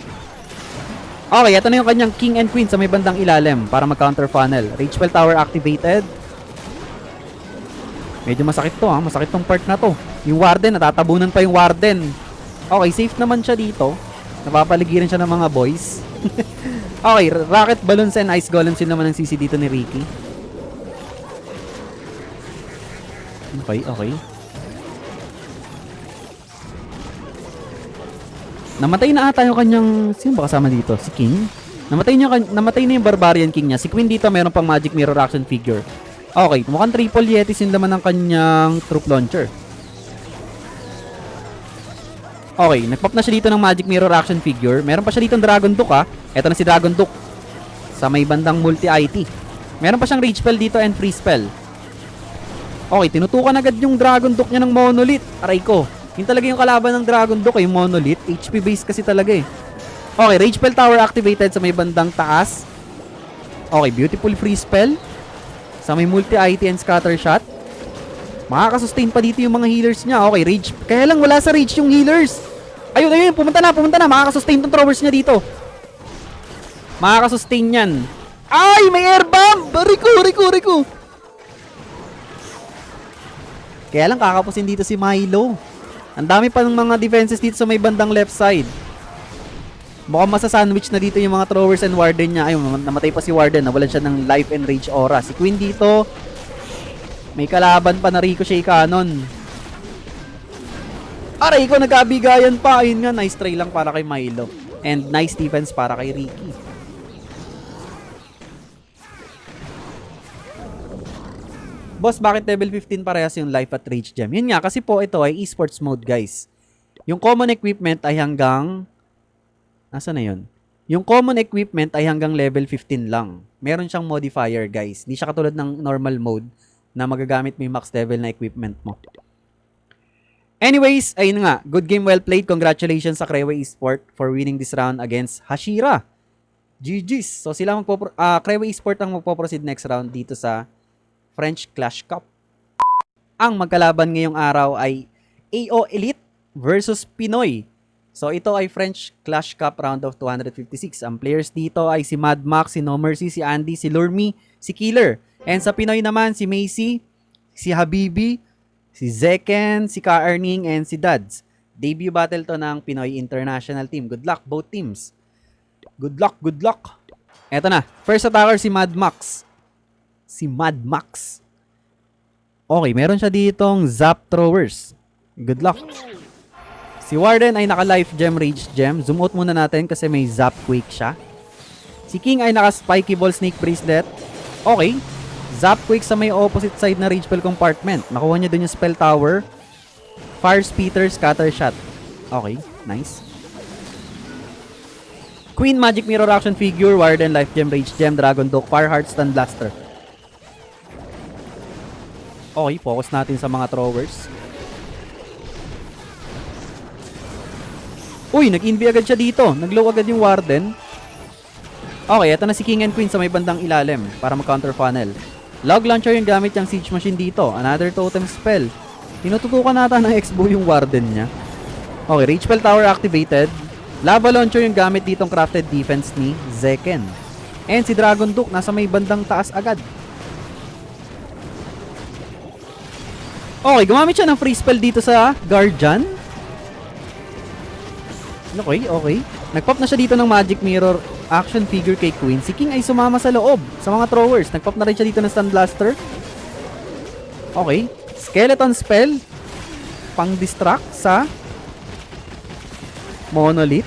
Okay, ito na yung kanyang King and Queen sa may bandang ilalim para mag-counter funnel. Ragespell Tower activated. Medyo masakit to ha. Masakit tong part na to. Yung Warden, natatabunan pa yung Warden. Okay, safe naman siya dito. Napapaligiran siya ng mga boys. Okay, Rocket Balloons and Ice Golems yun naman ang CC dito ni Ricky. Okay. Namatay na ata yung kanyang... Sino ba kasama dito? Si King? Namatay na yung Barbarian King niya. Si Queen dito meron pang Magic Mirror Action Figure. Okay, mukhang triple Yetis yung laman ng kanyang troop launcher. Okay, nagpop na siya dito ng Magic Mirror Action Figure. Meron pa siya dito ng Dragon Duke ha. Ito na si Dragon Duke. Sa may bandang multi-IT. Meron pa siyang Rage Spell dito and Free Spell. Okay, tinutukan agad yung Dragon Duke niya ng Monolith. Aray ko. Yung talaga yung kalaban ng Dragon Duke, yung Monolith. HP base kasi talaga eh. Okay, Rage Spell Tower activated sa may bandang taas. Okay, beautiful free spell. Sa may multi-IT and scatter shot. Makakasustain pa dito yung mga healers niya. Okay, Rage. Kaya lang wala sa Rage yung healers. Ayun, pumunta na. Makakasustain tong throwers niya dito. Makakasustain yan. Ay, may air bomb! Rico. Kaya lang kakapusin dito si Milo. Ang dami pa ng mga defenses dito sa may bandang left side. Mukhang masasandwich na dito yung mga throwers and Warden niya. Ayun, namatay pa si Warden. Nawalan siya ng life and rage aura. Si Queen dito, may kalaban pa na Ricochet Cannon. Aray ko, nagkabigayan pa. Ayun nga, nice try lang para kay Milo. And nice defense para kay Ricky. Boss, bakit level 15 parehas yung life at rage gem? Yun nga, kasi po ito ay esports mode guys. Yung common equipment ay hanggang... Nasaan na yun? Yung common equipment ay hanggang level 15 lang. Meron siyang modifier guys. Hindi siya katulad ng normal mode na magagamit mo yung max level na equipment mo. Anyways, ayun nga. Good game, well played. Congratulations sa Krewe Esport for winning this round against Hashira. GG's. So sila Krewe Esport ang magpo-proceed next round dito sa French Clash Cup. Ang magkalaban ngayong araw ay AO Elite versus Pinoy. So ito ay French Clash Cup round of 256. Ang players dito ay si Mad Max, si No Mercy, si Andy, si Lurmy, si Killer. And sa Pinoy naman, si Macy, si Habibi, si Zeken, si Ka-Earning, and si Dads. Debut battle to ng Pinoy International Team. Good luck both teams. Good luck. Eto na. First attacker si Mad Max. Okay, meron siya ditong Zap Throwers. Good luck. Si Warden ay naka Life Gem, Rage Gem. Zoom out muna natin kasi may Zap Quake siya. Si King ay naka Spiky Ball, Snake Bracelet. Okay. Zap Quake sa may opposite side na Rage Spell Compartment. Nakuha niya dun yung Spell Tower. Fire Speeder, Scatter Shot. Okay, nice. Queen Magic Mirror Action Figure, Warden, Life Gem, Rage Gem, Dragon Duke, Fireheart, Stun Blaster. Okay, focus natin sa mga throwers. Uy, nag-invi agad siya dito. Nag-low agad yung Warden. Okay, eto na si King and Queen sa may bandang ilalim para mag-counter funnel. Log launcher yung gamit yung siege machine dito. Another totem spell. Tinututukan nata ng X-Bow yung Warden niya. Okay, Rage Spell Tower activated. Lava launcher yung gamit ditong crafted defense ni Zeken. And si Dragon Duke nasa may bandang taas agad. Okay, gumamit siya ng free spell dito sa Guardian. Okay. Nagpop na siya dito ng Magic Mirror action figure kay Queen. Si King ay sumama sa loob sa mga throwers. Nagpop na rin siya dito ng Stun Blaster. Okay. Skeleton spell. Pang-distract sa Monolith.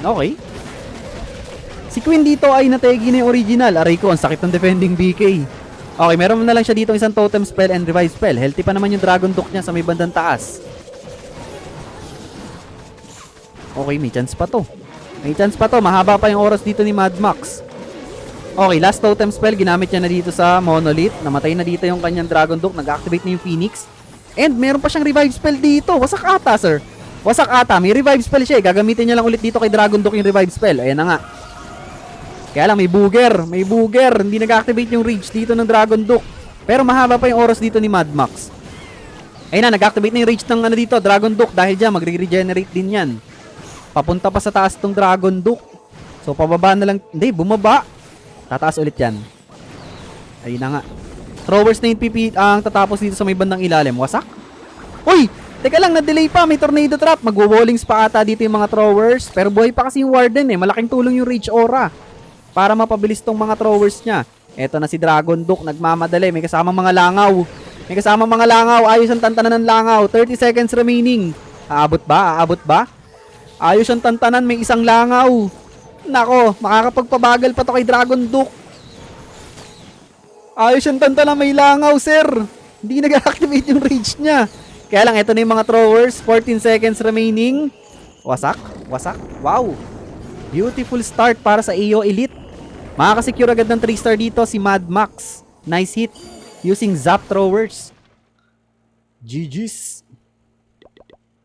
Okay. Si Queen dito ay nategi na yung original. Aray ko, ang sakit ng defending BK. Okay, meron na lang siya dito isang totem spell and revive spell. Healthy pa naman yung Dragon Duke niya sa may bandang taas. Okay, may chance pa to. Mahaba pa yung oras dito ni Mad Max. Okay, last totem spell. Ginamit niya na dito sa Monolith. Namatay na dito yung kanyang Dragon Duke. Nag-activate na yung Phoenix. And meron pa siyang revive spell dito. Wasak ata, sir. Wasak ata. May revive spell siya. Gagamitin niya lang ulit dito kay Dragon Duke yung revive spell. Ayan na nga. Kaya lang, may booger. Hindi nag-activate yung rage dito ng Dragon Duke. Pero mahaba pa yung oras dito ni Mad Max. Ayun na, nag-activate na yung rage ng dito, Dragon Duke. Dahil dyan, magre-regenerate din yan. Papunta pa sa taas tong Dragon Duke. So, pababa na lang. Hindi, bumaba. Tataas ulit yan. Ayun na nga. Throwers na yung PP ang tatapos dito sa may bandang ilalim. Wasak? Uy! Teka lang, na-delay pa. May tornado trap. Magwo-wallings pa ata dito yung mga throwers. Pero buhay pa kasi yung Warden eh. Malaking tulong yung Rage Aura para mapabilis tong mga throwers niya. Eto na si Dragon Duke, nagmamadali. May kasama mga langaw. Ayos ang tantanan ng langaw. 30 seconds remaining. Aabot ba? Ayos ang tantanan, may isang langaw. Nako, makakapagpabagal pa to kay Dragon Duke. Ayos ang tantanan, may langaw, sir. Hindi nag-activate yung rage niya. Kaya lang, eto na yung mga throwers. 14 seconds remaining. Wasak. Wow. Beautiful start para sa AO Elite. Makakasecure agad ng 3-star dito si Mad Max. Nice hit using Zap Throwers. GG's.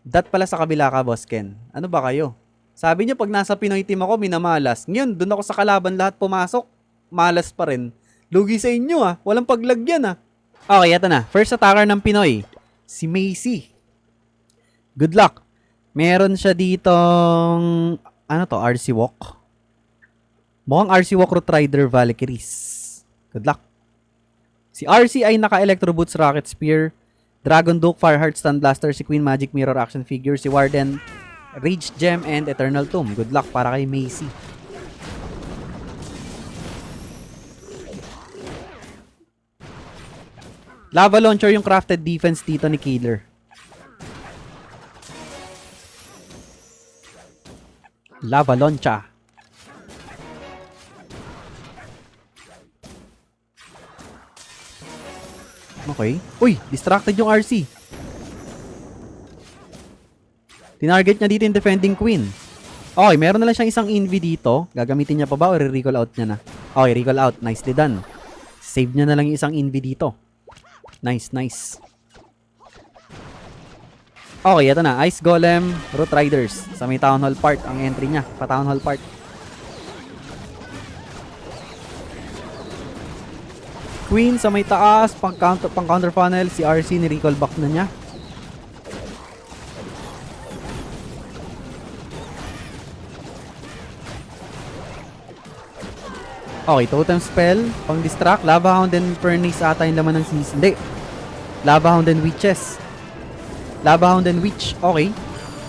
Dat pala sa kabila ka, Boss Ken. Ano ba kayo? Sabi niyo pag nasa Pinoy team ako, minamalas. Ngayon, doon ako sa kalaban lahat pumasok. Malas pa rin. Lugi sa inyo Walang paglagyan Okay, eto na. First attacker ng Pinoy. Si Macy. Good luck. Meron siya ditong... RC Walk. Mukhang RC Walk Root Rider Valkyries. Good luck. Si RC ay naka-Electro Boots Rocket Spear, Dragon Duke, Fireheart, Stun Blaster, si Queen Magic Mirror Action Figure, si Warden, Rage Gem, and Eternal Tomb. Good luck para kay Macy. Lava Launcher yung crafted defense dito ni Killer. Lava Launcher. Okay. Uy, distracted yung RC. Tinarget niya dito yung defending Queen. Okay, meron na lang siyang isang Envy dito. Gagamitin niya pa ba o recall out niya na? Okay, recall out. Nicely done. Save niya na lang yung isang Envy dito. Nice. Okay, ito na. Ice Golem, Root Riders. Sa may Town Hall part ang entry niya. Pa Town Hall part. Queen sa may taas, pang counter funnel, si RC ni recall back na niya. Okay, totem spell, pang distract, Lava Hound and Furnace ata yung laman ng season. Hindi. Lava Hound and Witches. Lava Hound and Witch. Okay.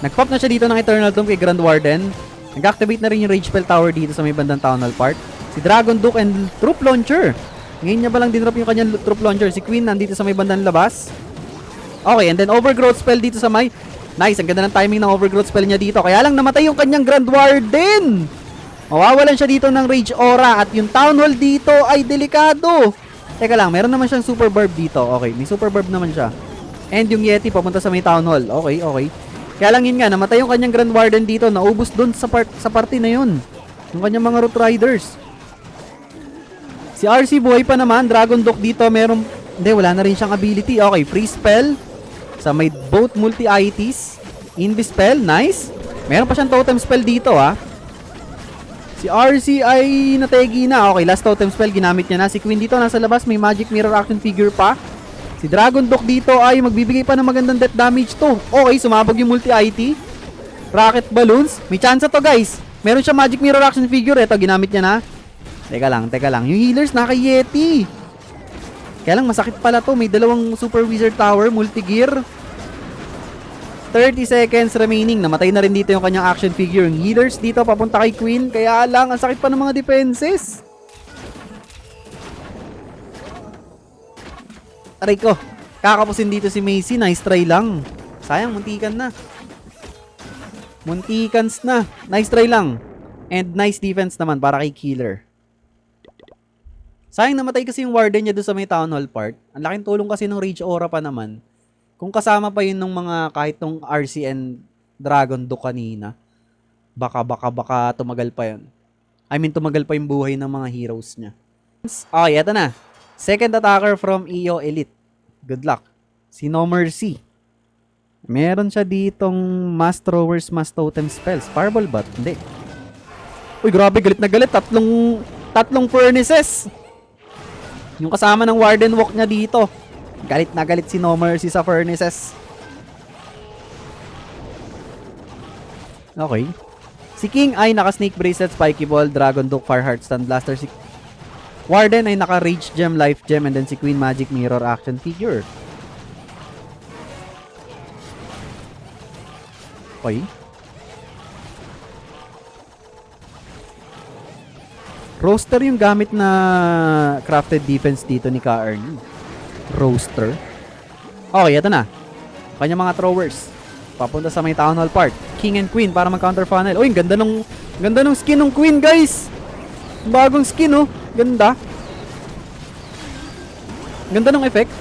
Nag-pop na siya dito ng Eternal Tomb kay Grand Warden. Nag-activate na rin yung Rage Spell Tower dito sa may bandang Town Hall part. Si Dragon Duke and Troop Launcher. Ngayon niya ba lang dinrop yung kanyang Troop Launcher. Si Queen nandito sa may bandang labas. Okay, and then Overgrowth Spell dito sa may... Nice, ang ganda ng timing ng Overgrowth Spell niya dito. Kaya lang namatay yung kanyang Grand Warden. Mawawalan siya dito ng Rage Aura. At yung Town Hall dito ay delikado. Teka lang, meron naman siyang Super Burb dito. Okay, may Super Burb naman siya. And yung Yeti papunta sa may Town Hall. Okay. Kaya lang yun nga, namatay yung kanyang Grand Warden dito. Naubos dun sa party na yun. Yung kanyang mga Root Riders. Si RC buhay pa naman. Dragon Duke dito meron... Hindi, wala na rin siyang ability. Okay, free spell. Sa may both multi-ITs. Invis spell, nice. Meron pa siyang totem spell dito Si RC ay nategi na. Okay, last totem spell ginamit niya na. Si Queen dito nasa labas, may magic mirror action figure pa. Si Dragon Duck dito ay magbibigay pa ng magandang death damage to. Okay, sumabog yung multi-IT. Rocket balloons. May chance to guys. Meron siya magic mirror action figure. Ito, ginamit niya na. Teka lang. Yung healers naka-Yeti. Kaya lang masakit pala to. May dalawang Super Wizard Tower, multi-gear. 30 seconds remaining. Namatay na rin dito yung kanyang action figure. Yung healers dito papunta kay Queen. Kaya lang, ang sakit pa ng mga defenses. Aray ko. Kakapusin dito si Macy. Nice try lang. Sayang, muntikan na. Muntikans na. Nice try lang. And nice defense naman para kay Killer. Sayang namatay kasi yung warden niya doon sa may town hall part. Ang laking tulong kasi ng Rage Aura pa naman. Kung kasama pa yun ng mga kahit nung RC and Dragon Duck kanina, baka tumagal pa yun. I mean, tumagal pa yung buhay ng mga heroes niya. Okay, eto na. Second attacker from EO Elite. Good luck. Si No Mercy. Meron siya ditong Mass Throwers, Mass Totem Spells. Fireball ba? Hindi. Uy, grabe, galit na galit. Tatlong furnaces. Yung kasama ng Warden Walk niya dito. Galit na galit si No Mercy sa furnaces. Okay. Si King ay naka-Snake Bracelet, Spiky Ball, Dragon Duck, Fireheart, Stun Blaster. Si Warden ay naka-Rage Gem, Life Gem, and then si Queen Magic Mirror action figure. Okay. Roaster yung gamit na crafted defense dito ni Ka-Ernie. Roaster. Okay, ito na. Kanya mga throwers. Papunta sa may town hall part. King and Queen para mag-counter funnel. Uy, ganda nung skin ng Queen, guys. Bagong skin, oh. Ganda. Ganda ng effect.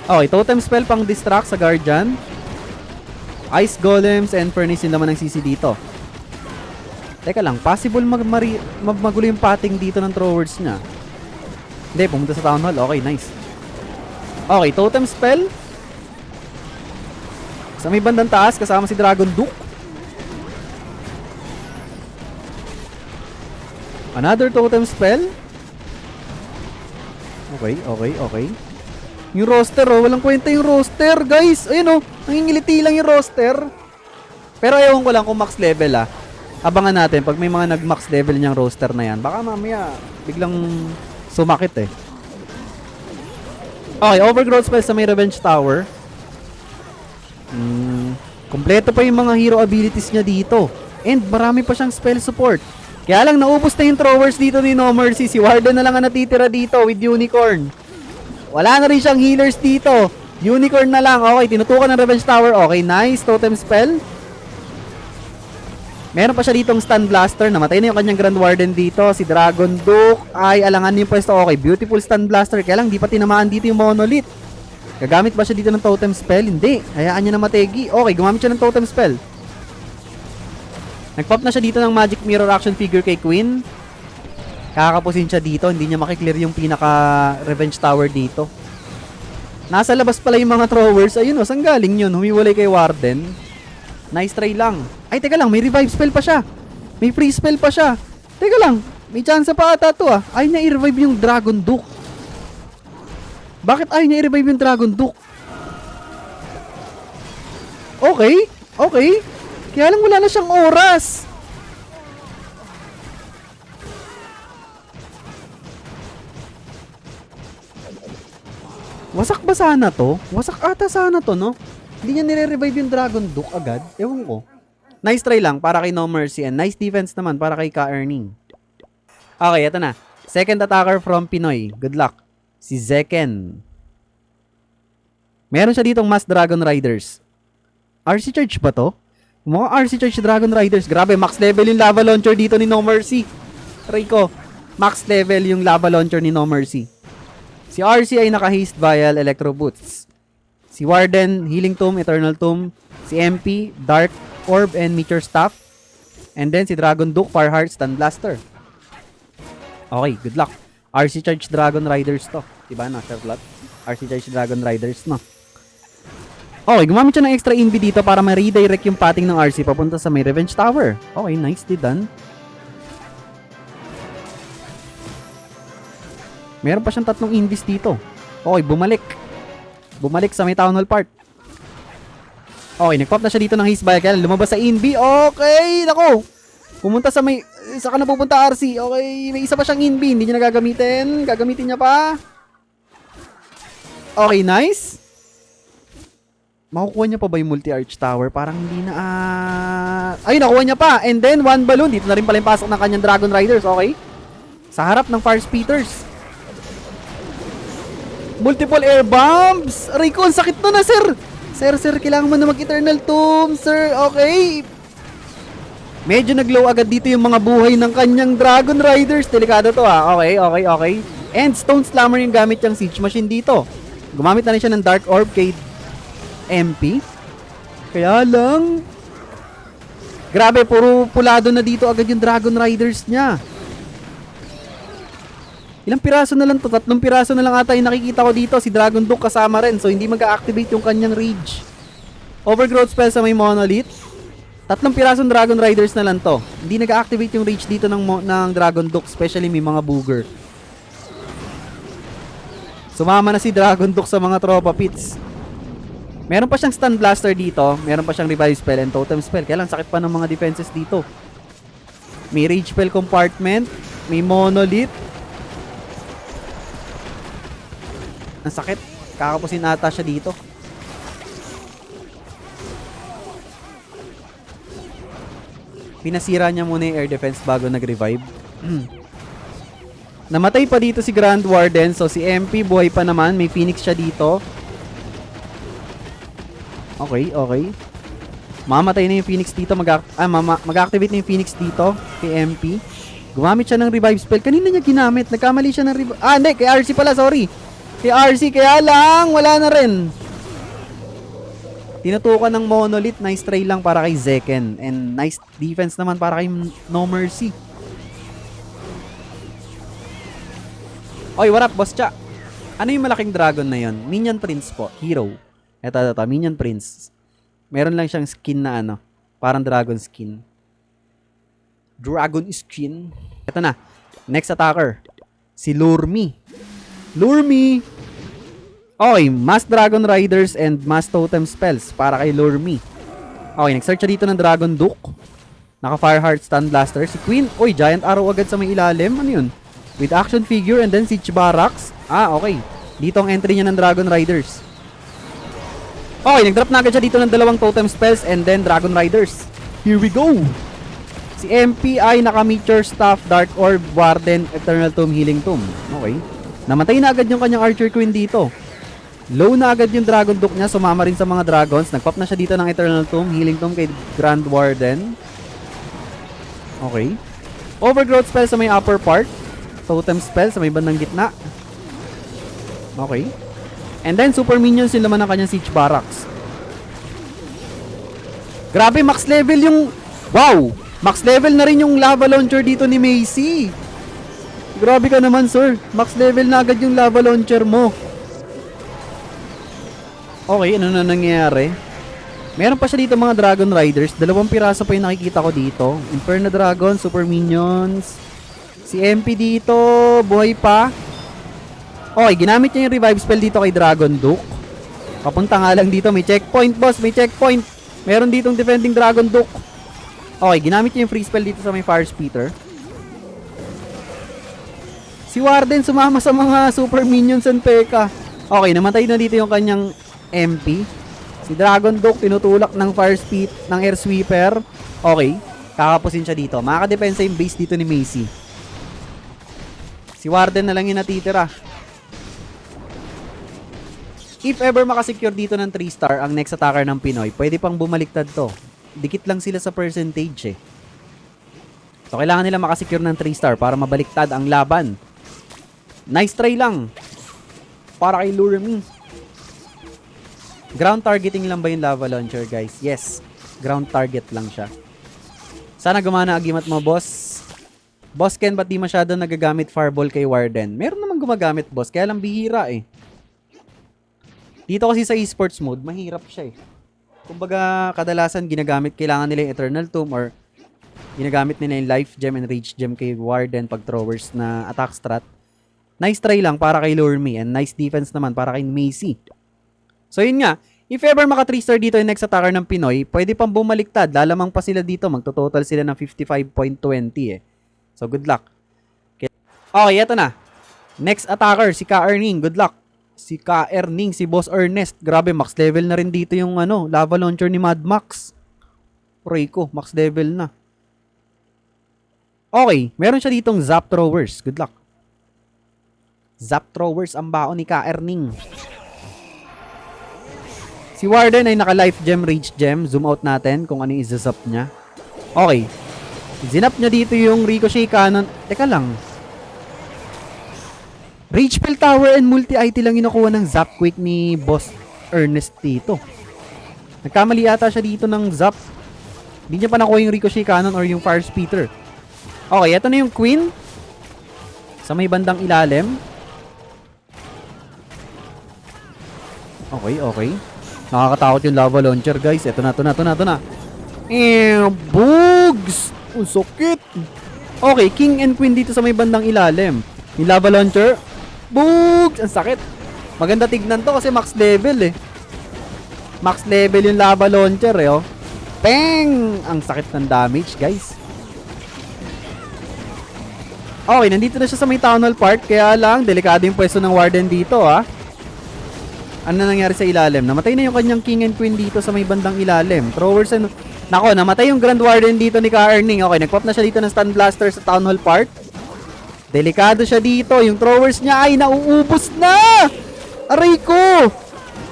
Okay, totem spell pang distract sa Guardian. Ice Golems and Furnace yung laman ng CC dito. Teka lang, possible magulo yung pating dito ng throwers niya. Hindi, pumunta sa town hall. Okay, nice. Okay, totem spell. Sa may bandang taas, kasama si Dragon Duck. Another totem spell. Okay. Yung roster, walang kwenta yung roster, guys. Ayun, nangingiliti lang yung roster. Pero ayaw ko lang kung max level, Abangan natin pag may mga nag-max level niyang roster na yan. Baka mamaya biglang sumakit Okay, overgrowth spell sa may Revenge Tower. Kompleto pa yung mga hero abilities niya dito. And marami pa siyang spell support. Kaya lang naubos na yung throwers dito ni No Mercy. Si Warden na lang ang natitira dito with Unicorn. Wala na rin siyang healers dito. Unicorn na lang. Okay, tinutukan ng Revenge Tower. Okay, nice. Totem spell. Meron pa siya ditong Stun Blaster. Namatay na yung kanyang Grand Warden dito. Si Dragon Duck ay alangan yung pwesto. Okay, beautiful Stun Blaster. Kaya lang di pa tinamaan dito yung Monolith. Gagamit ba siya dito ng Totem Spell? Hindi. Hayaan niya na mategi. Okay, gumamit siya ng Totem Spell. Nag-pop na siya dito ng Magic Mirror action figure kay Queen. Kakapusin siya dito. Hindi niya makiklear yung pinaka-Revenge Tower dito. Nasa labas pala yung mga throwers. Ayun saan galing yun? Humiwalay kay Warden. Nice try lang. Ay, teka lang. May revive spell pa siya. May free spell pa siya. Teka lang. May chance pa ata to Ayaw niya i-revive yung Dragon Duck. Bakit ayaw niya i-revive yung Dragon Duck? Okay. Kaya lang wala na siyang oras. Wasak ba sana to? Wasak ata sana to, no? Hindi niya nire-revive yung Dragon Duck agad. Ewan ko. Nice try lang para kay No Mercy and nice defense naman para kay Ka-Ernie. Okay, eto na. Second attacker from Pinoy. Good luck. Si Zeken. Meron siya ditong Mass Dragon Riders. RC Charge ba to? Mga RC Charge Dragon Riders. Grabe, max level yung lava launcher dito ni No Mercy. Try ko. Max level yung lava launcher ni No Mercy. Si RC ay naka-haste vial, electro boots. Si Warden, Healing Tomb, Eternal Tomb. Si MP, Dark Orb and Meteor Staff. And then si Dragon Duck, Fireheart, Stun Blaster. Okay, good luck. RC Charge Dragon Riders to. Diba na, Charlotte? RC Charge Dragon Riders, no? Okay, gumamit siya ng extra invi dito para ma-redirect yung pating ng RC papunta sa may Revenge Tower. Okay, nicely done. Meron pa siyang 3 invis dito. Okay, bumalik. Bumalik sa may Town Hall part. Okay, nag-pop na siya dito ng Haze Bike. Lumabas sa invi. Okay, nako. Pumunta sa may... Saka na pupunta RC. Okay, may isa pa siyang invi. Hindi niya nagagamitin. Gagamitin niya pa. Okay, nice. Makukuha niya pa ba yung multi-arch tower? Parang hindi na... Ayun, nakuha niya pa. And then, 1 balloon. Dito na rin pala yung pasok ng kanyang Dragon Riders. Okay. Sa harap ng Fire Speeders. Multiple air bombs. Rico, ang sakit na sir. Sir, kailangan mo na mag-Eternal Tomb, sir. Okay. Medyo nag-low agad dito yung mga buhay ng kanyang Dragon Riders. Delikado to ha. Okay. And Stone Slammer yung gamit niyang Siege Machine dito. Gumamit na rin siya ng Dark Orb kay MP. Kaya lang... Grabe, puro pulado na dito agad yung Dragon Riders niya. Ilang piraso na lang to? 3 piraso na lang ata yung nakikita ko dito. Si Dragon Duke kasama rin. So, hindi mag-activate yung kanyang Rage. Overgrowth spell sa may Monolith. 3 pirasong Dragon Riders na lang to. Hindi nag-activate yung Rage dito ng Dragon Duke. Especially may mga Booger. Sumama na si Dragon Duke sa mga tropa pits. Meron pa siyang Stun Blaster dito. Meron pa siyang Revive Spell and Totem Spell. Kaya lang sakit pa ng mga defenses dito. May Rage Spell Compartment. May Monolith. Ang sakit. Kakapusin ata siya dito. Pinasira niya muna yung air defense bago nag-revive. Namatay pa dito si Grand Warden. So si MP buhay pa naman. May Phoenix siya dito. Okay. Mamatay na yung Phoenix dito. Mag-activate na yung Phoenix dito kay MP. Gumamit siya ng revive spell. Kanina niya ginamit. Nagkamali siya ng revive. Hindi. Kay RC pala. Sorry. Kay RC. Kaya lang. Wala na rin. Tinutukan ng Monolith. Nice try lang para kay Zeken. And nice defense naman para kay No Mercy. Oy, what up, boss cha? Ano yung malaking dragon na yon? Minion Prince po. Hero. Ito. Minion Prince. Meron lang siyang skin na ano. Parang dragon skin. Dragon skin. Ito na. Next attacker. Si Lurmy. Okay, Mass Dragon Riders and Mass Totem Spells para kay Lurmy. Okay, nag-search siya dito ng Dragon Duke. Naka Fireheart Stun Blaster. Si Queen. Oy, Giant Arrow agad sa may ilalim. Ano yun? With action figure and then Siege Barracks. Okay. Dito ang entry niya ng Dragon Riders. Okay, nag-drop na agad siya dito ng 2 Totem Spells and then Dragon Riders. Here we go! Si MP ay naka-Meteor Staff, Dark Orb, Warden, Eternal Tomb, Healing Tomb. Okay. Namatay na agad yung kanyang Archer Queen dito. Low na agad yung Dragon Duke niya. Sumama rin sa mga Dragons. Nag-pop na siya dito ng Eternal Tomb, Healing Tomb kay Grand Warden. Okay. Overgrowth spell sa may upper part. Totem spell sa may bandang gitna. Okay. And then Super Minions yung laman ng kanyang Siege Barracks. Grabe, max level yung... Wow! Max level na rin yung lava launcher dito ni Macy. Grabe ka naman, sir. Max level na agad yung lava launcher mo. Okay, ano na nangyayari? Meron pa siya dito mga Dragon Riders. 2 piraso pa yung nakikita ko dito. Inferno Dragon, Super Minions. Si MP dito, buhay pa. Okay, ginamit niya yung revive spell dito kay Dragon Duke. Papunta nga lang dito. May checkpoint, boss. May checkpoint. Meron ditong defending Dragon Duke. Okay, ginamit niya yung free spell dito sa may Fire Speeder. Si Warden sumama sa mga Super Minions and P.E.K.K.A. Okay, namatay na dito yung kanyang MP. Si Dragon Duke tinutulak ng Fire Speed, ng Air Sweeper. Okay, kakapusin siya dito. Makakadepensa yung base dito ni Macy. Si Warden na lang yung natitira. If ever makasecure dito ng 3-star ang next attacker ng Pinoy, pwede pang bumaliktad to. Dikit lang sila sa percentage eh. So kailangan nila makasecure ng 3-star para mabaliktad ang laban. Nice try lang. Para kay Lurmy. Ground targeting lang ba yung lava launcher, guys? Yes. Ground target lang siya. Sana gumana agimat mo, boss. Boss Ken, ba't di masyado nagagamit fireball kay Warden? Meron naman gumagamit, boss. Kaya lang bihira eh. Dito kasi sa esports mode, mahirap siya eh. Kumbaga, kadalasan kailangan nila yung Eternal Tomb or ginagamit nila yung Life Gem and Rage Gem kay Warden pag throwers na attack strat. Nice try lang para kay Lurmy and nice defense naman para kay Macy. So yun nga, if ever maka 3-star dito yung next attacker ng Pinoy, pwede pang bumaliktad. Lalamang pa sila dito, magtototal sila ng 55.20 eh. So good luck. Okay, eto na. Next attacker, si Ka Erning. Good luck. Si Ka Erning, si Boss Ernest. Grabe, max level na rin dito yung lava launcher ni Mad Max. Rico, max level na. Okay, meron siya ditong Zap Throwers. Good luck. Zap Throwers ang baon ni Ka Erning. Si Warden ay naka Life Gem, Rage Gem. Zoom out natin kung ano yung izazap niya. Okay. Zinap niya dito yung Ricochet Cannon. Teka lang. Rage Spell Tower and Multi-IT lang inukuha ng Zap Quick ni Boss Ernest dito. Nagkamali ata siya dito ng Zap. Hindi niya pa nakuha yung Ricochet Cannon or yung Fire Spitter. Okay, eto na yung Queen. Sa may bandang ilalim. Okay. Nakakatakot yung lava launcher, guys. Ito na. Bugs! Ang sakit. Okay, King and Queen dito sa may bandang ilalim. Yung lava launcher. Bugs! Ang sakit. Maganda tignan to kasi max level eh. Max level yung lava launcher eh, oh. Peng! Ang sakit ng damage, guys. Okay, nandito na siya sa may Town Hall Park. Kaya lang, delikado yung pwesto ng Warden dito, ah. Ano nangyari sa ilalim? Namatay na yung kanyang King and Queen dito sa may bandang ilalim. Throwers and... Nako, namatay yung Grand Warden dito ni Ka Erning. Okay, nagpop na siya dito ng Stun Blaster sa Town Hall Park. Delikado siya dito. Yung throwers niya ay nauubos na! Aray ko!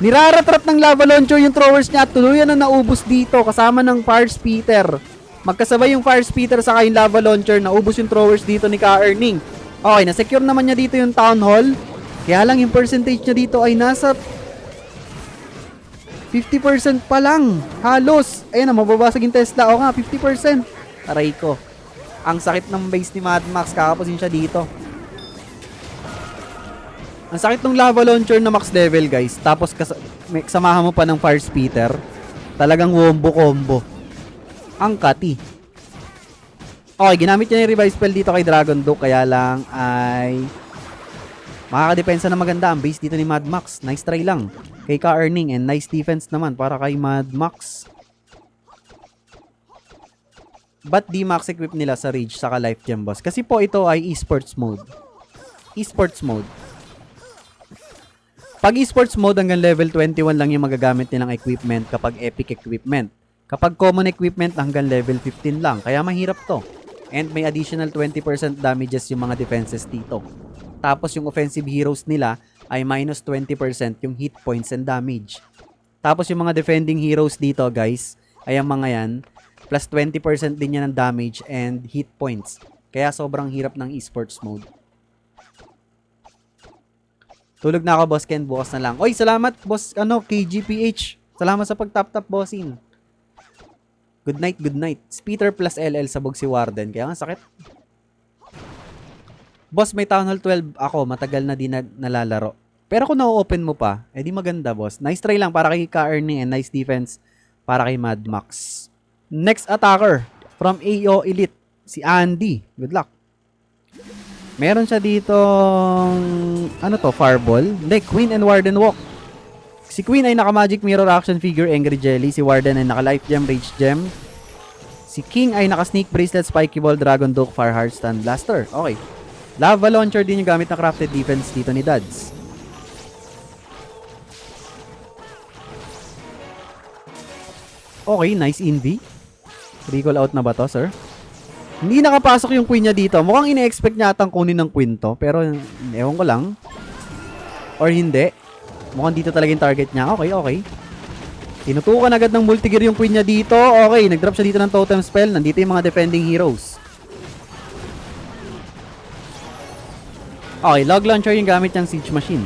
Niraratrap ng lava launcher yung throwers niya at tuluyan na naubos dito kasama ng Fire Spitter. Magkasabay yung Fire Spitter sa yung lava launcher. Naubos yung throwers dito ni Ka Erning. Okay, na-secure naman niya dito yung Town Hall. Kaya lang yung percentage niya dito ay nasa 50% pa lang. Halos. Ayun na, mababasag yung Tesla. O nga, 50%. Aray ko. Ang sakit ng base ni Mad Max. Kakapusin siya dito. Ang sakit ng lava launcher na max level, guys. Tapos samahan mo pa ng Fire Spitter. Talagang wombo combo. Ang kati. Okay, ginamit niya yung revive spell dito kay Dragon Duke. Kaya lang ay... makakadepensa na maganda ang base dito ni Mad Max. Nice try lang kay Ka Erning and nice defense naman para kay Mad Max. Ba't di max equip nila sa Rage saka Life Gem, boss? Kasi po ito ay esports mode. Esports mode. Pag esports mode hanggang level 21 lang yung magagamit nilang equipment kapag epic equipment. Kapag common equipment hanggang level 15 lang. Kaya mahirap to. And may additional 20% damages yung mga defenses dito. Tapos yung offensive heroes nila ay minus 20% yung hit points and damage. Tapos yung mga defending heroes dito, guys, ay ang mga yan, plus 20% din yan ng damage and hit points. Kaya sobrang hirap ng esports mode. Tulog na ako, Boss Ken. Bukas na lang. Oy, salamat, Boss KGPH. Salamat sa pag-tap-tap, bossing. Good night. Speeder plus LL sabog si Warden. Kaya nga sakit. Boss, may Town Hall 12 ako. Matagal na din nalalaro. Pero kung na-open mo pa, edi maganda, boss. Nice try lang para kay Ka Erning and nice defense para kay Mad Max. Next attacker from AO Elite, si Andy. Good luck. Meron siya dito, Fireball. Hindi, Queen and Warden Walk. Si Queen ay naka Magic Mirror Action Figure, Angry Jelly. Si Warden ay naka Life Gem, Rage Gem. Si King ay naka Sneak Bracelet, Spiky Ball, Dragon Duke, Fireheart, Stun Blaster. Okay. Lava Launcher din yung gamit na crafted defense dito ni Dads. Okay, nice Invi. Recall out na ba to, sir? Hindi nakapasok yung Queen niya dito. Mukhang ine-expect niya atang kunin ng Queen to. Pero, ewan ko lang. Or hindi. Mukhang dito talaga yung target niya. Okay. Tinutukan agad ng multi-gear yung Queen niya dito. Okay, nag-drop siya dito ng totem spell. Nandito yung mga defending heroes. Okay, log launcher yung gamit niyang siege machine.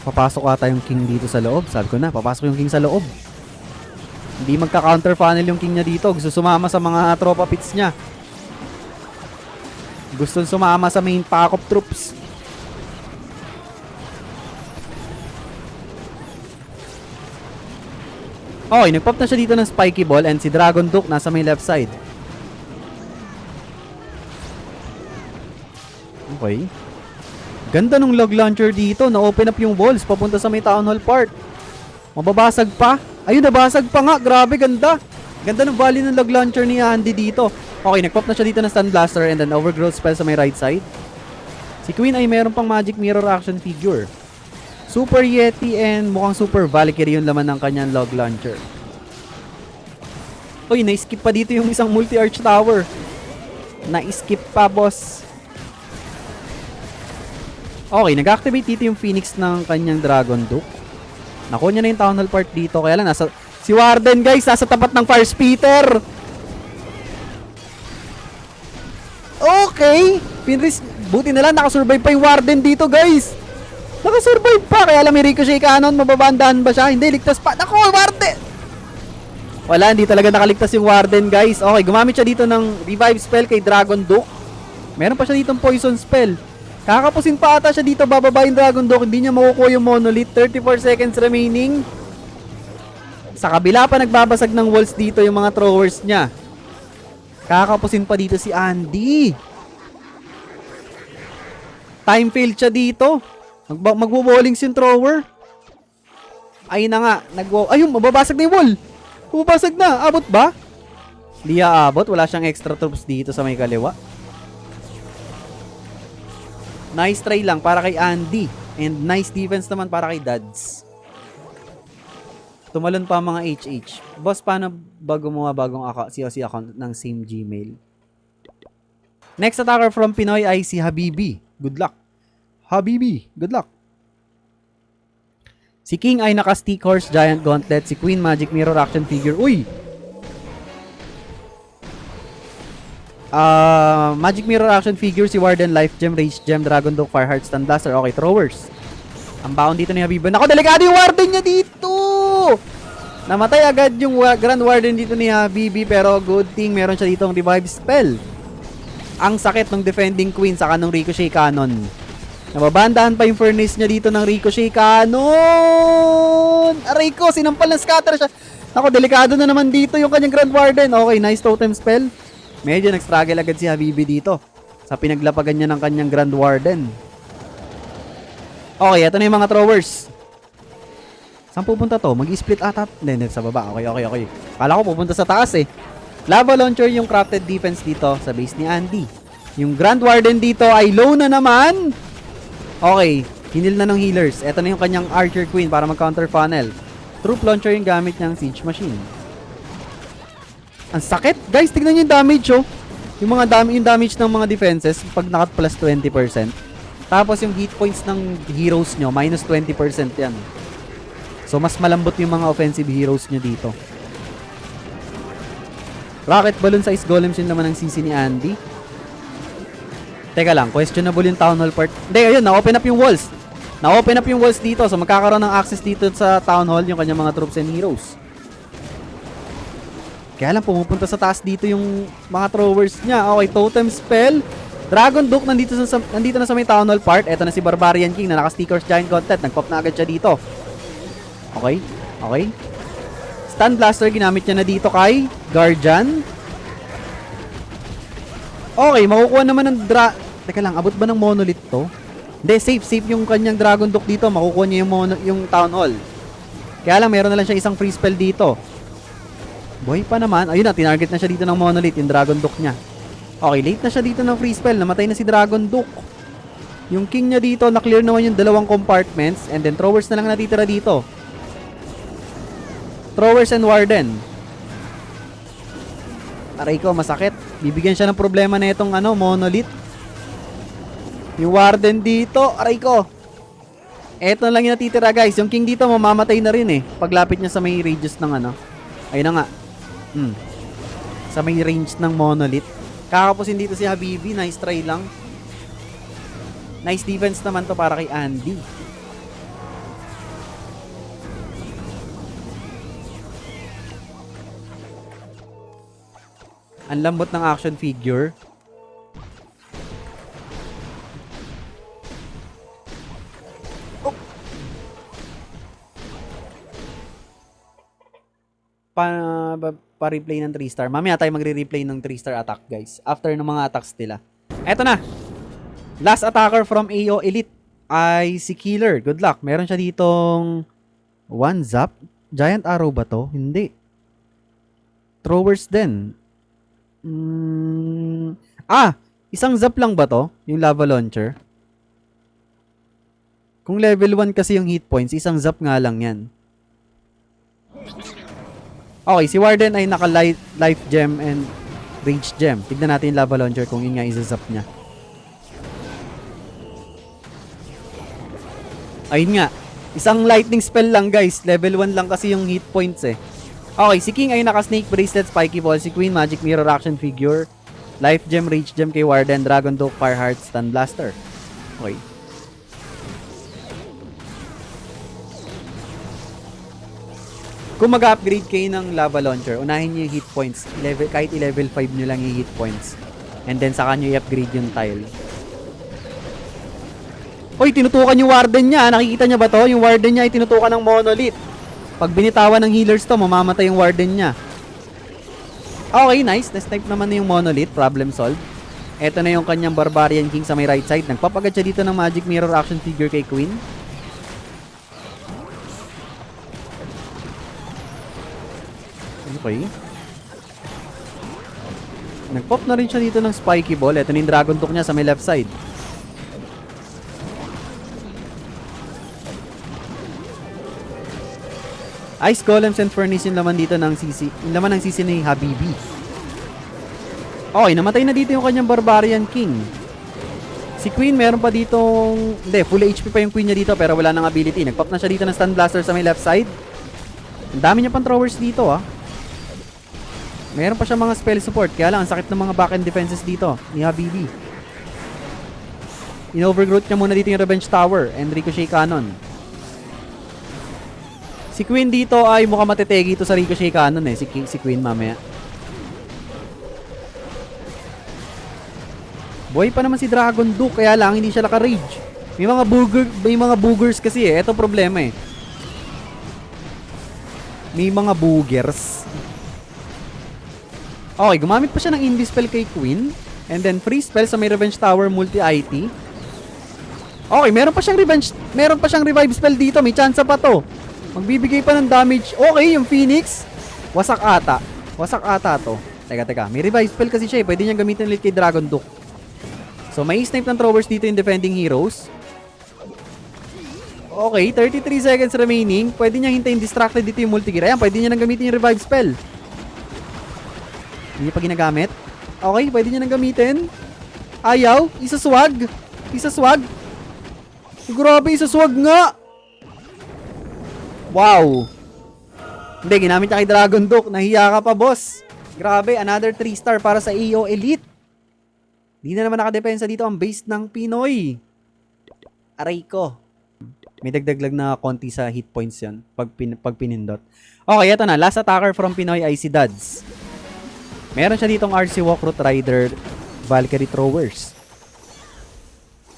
Papasok ata yung King dito sa loob. Sabi ko na, papasok yung King sa loob. Hindi magka-counter funnel yung King niya dito. Gusto sumama sa mga tropa pits niya. Gustong sumama sa main pack of troops. Okay, nagpop na siya dito ng spiky ball and si Dragon Duke nasa may left side. Okay. Ganda nung log launcher dito. Na-open up yung walls papunta sa may town hall part. Mababasag pa. Ayun, nabasag pa nga. Grabe, ganda. Ganda ng volley ng log launcher ni Andy dito. Okay, nagpop na siya dito ng Stun Blaster and then Overgrowth spell sa may right side. Si Queen ay meron pang Magic Mirror action figure. Super Yeti and mukhang Super Valkyrie yung laman ng kanyang log launcher. Uy, na-skip pa dito yung isang multi-arch tower. Na-skip pa, boss. Okay, nag-activate dito yung Phoenix ng kanyang Dragon Duke. Nakuha niya na yung Town Hall part dito. Kaya lang, si Warden, guys, nasa tapat ng Fire Spitter. Okay. Buti na lang, nakasurvive pa yung Warden dito, guys. Nakasurvive pa. Kaya lang may Ricochet Cannon. Mababandahan ba siya? Hindi, ligtas pa. Naku, Warden! Wala, hindi talaga nakaligtas yung Warden, guys. Okay, gumamit siya dito ng Revive spell kay Dragon Duke. Meron pa siya dito ng Poison spell. Kakapusin pa ata siya dito. Bababa yung Dragon Duke. Hindi niya makukuha yung Monolith. 34 seconds remaining. Sa kabila pa nagbabasag ng walls dito yung mga throwers niya. Kakapusin pa dito si Andy. Time failed siya dito. Magbo-bowlings yung thrower. Ayun na nga. Ayun, mababasag na yung wall. Mababasag na. Abot ba? Hindi aabot. Wala siyang extra troops dito sa may kaliwa. Nice try lang para kay Andy. And nice defense naman para kay Dads. Tumalon pa mga HH. Boss, paano ba gumawa bagong COC account ng same Gmail? Next attacker from Pinoy ay si Habibi. Good luck. Habibi, good luck. Si King ay naka-Stick Horse Giant Gauntlet. Si Queen Magic Mirror action figure. Uy! Magic Mirror action figure. Si Warden, Life Gem, Rage Gem, Dragon Duke, Fireheart, Stun Blaster. Okay, throwers. Ang baon dito ni Habibi. Nako, delikado yung Warden niya dito! Namatay agad yung Grand Warden dito ni Habibi. Pero good thing meron siya dito ang Revive spell. Ang sakit ng defending Queen sa kanong Ricochet Cannon. Nababandahan pa yung furnace niya dito ng Ricochet Cannon. Aray ko, sinampal na scatter siya. Ako, delikado na naman dito yung kanyang Grand Warden. Okay, nice totem spell. Medyo nag-struggle agad si Habibi dito sa pinaglapagan niya ng kanyang Grand Warden. Okay, ito na yung mga throwers. Saan pupunta to? Mag-i-split ata. Hindi, sa baba. Okay. Kala ko pupunta sa taas eh. Lava Launcher yung crafted defense dito sa base ni Andy. Yung Grand Warden dito ay low na naman. Okay, hinil na ng healers. Ito na yung kanyang Archer Queen para mag-counter funnel. Troop Launcher yung gamit niyang Siege Machine. Ang sakit! Guys, tignan nyo yung damage oh. Yung damage ng mga defenses pag nakat plus 20%. Tapos yung hit points ng heroes nyo, minus 20% yan. So, mas malambot yung mga offensive heroes nyo dito. Rocket Balloon Size Golems yun naman ang CC ni Andy. Teka lang, questionable yung Town Hall part. Hindi, ayun, na-open up yung walls. Na-open up yung walls dito. So, magkakaroon ng access dito sa Town Hall yung kanyang mga troops and heroes. Kaya lang, pumupunta sa taas dito yung mga throwers niya. Okay, totem spell. Dragon Duke nandito na sa may Town Hall part. Ito na si Barbarian King na naka-Stickers Giant Gauntlet. Nag-pop na agad siya dito. Okay. Stun Blaster, ginamit niya na dito kay Guardian. Okay, makukuha naman ng Teka lang, abot ba ng Monolith to? Hindi, safe yung kanyang Dragon Duke dito. Makukuha niya yung Town Hall. Kaya lang, meron na lang siya isang free spell dito. Boy pa naman. Ayun na, tinarget na siya dito ng Monolith, yung Dragon Duke niya. Okay, late na siya dito ng free spell. Namatay na si Dragon Duke. Yung King niya dito, na-clear naman yung dalawang compartments. And then, throwers na lang natitira dito. Throwers and Warden. Aray ko, masakit. Bibigyan siya ng problema na itong Monolith. Yung Warden dito, aray ko. Eto lang yung natitira, guys. Yung King dito, mamamatay na rin eh. Paglapit niya sa may radius ng ayun na nga. Sa may range ng Monolith. Kakapusin dito si Habibi. Nice try lang. Nice defense naman to para kay Andy. Ang lambot ng action figure. pa-replay ng 3-star. Mamaya tayo magre-replay ng 3-star attack, guys. After ng mga attacks nila. Eto na. Last attacker from AO Elite ay si Killer. Good luck. Meron siya ditong one zap. Giant arrow ba to? Hindi. Throwers din. Isang zap lang ba to? Yung lava launcher? Kung level 1 kasi yung hit points, isang zap nga lang yan. Okay, si Warden ay naka life gem and rage gem. Tignan natin yung lava launcher kung yun nga isa-zap niya. Ayun nga. Isang lightning spell lang, guys. Level 1 lang kasi yung hit points eh. Okay, si King ay naka snake bracelet, spiky ball. Si Queen, magic mirror action figure. Life gem, rage gem kay Warden. Dragon Dope, Fireheart, Stun Blaster. Okay. Kung mag-upgrade kayo ng lava launcher, unahin nyo yung hit points. Kahit i-level 5 nyo lang yung hit points. And then saka nyo i-upgrade yung tile. Hoy, tinutukan yung Warden niya. Nakikita niya ba to? Yung Warden niya ay tinutukan ng Monolith. Pag binitawan ng healers to, mamamatay yung Warden niya. Okay, nice. Na-snipe naman na yung Monolith. Problem solved. Ito na yung kanyang Barbarian King sa may right side. Nagpapagad siya dito ng Magic Mirror action figure kay Queen. Okay. Nagpop na rin siya dito ng Spiky Ball. Ito na yung Dragon Took niya sa may left side. Ice Golems and Furnace yung laman dito ng CC. Yung laman ng CC ni Habibi. Okay, namatay na dito yung kanyang Barbarian King. Si Queen meron pa ditong... Hindi, full HP pa yung Queen niya dito pero wala nang ability. Nagpop na siya dito ng Stun Blaster sa may left side. Ang dami niya pang throwers dito Meron pa siya mga spell support. Kaya lang, ang sakit ng mga back-end defenses dito ni Habibi. In-overgrowth niya muna dito yung Revenge Tower and Ricochet Cannon. Si Queen dito ay mukhang matetegi ito sa Ricochet Cannon si Queen mamaya. Boy pa naman si Dragon Duke, kaya lang hindi siya naka-rage. May mga boogers kasi Ito problema May mga boogers. Okay, gumamit pa siya ng Invis-spell kay Queen. And then free spell sa may Revenge Tower multi-IT. Okay, meron pa siyang revive spell dito. May chance pa to. Magbibigay pa ng damage. Okay, yung Phoenix. Wasak ata to. Teka. May revive spell kasi siya Pwede niyang gamitin ulit kay Dragon Duke. So, may snipe ng throwers dito yung defending heroes. Okay, 33 seconds remaining. Pwede niyang hintayin distracted dito yung multi-gear. Ayan, pwede niya nang gamitin yung revive spell. Hindi niya pa ginagamit. Okay, pwede niya nang gamitin. Ayaw. Isaswag. Grabe, isaswag nga. Wow. Hindi, ginamit niya kay Dragon Duke. Nahiya ka pa, boss. Grabe, another 3-star para sa AO Elite. Di na naman nakadepensa dito ang base ng Pinoy. Aray ko. May dagdaglag na konti sa hit points yan pag pinindot. Okay, eto na. Last attacker from Pinoy ay si Dads. Meron siya ditong RC Walkroot Rider Valkyrie Throwers.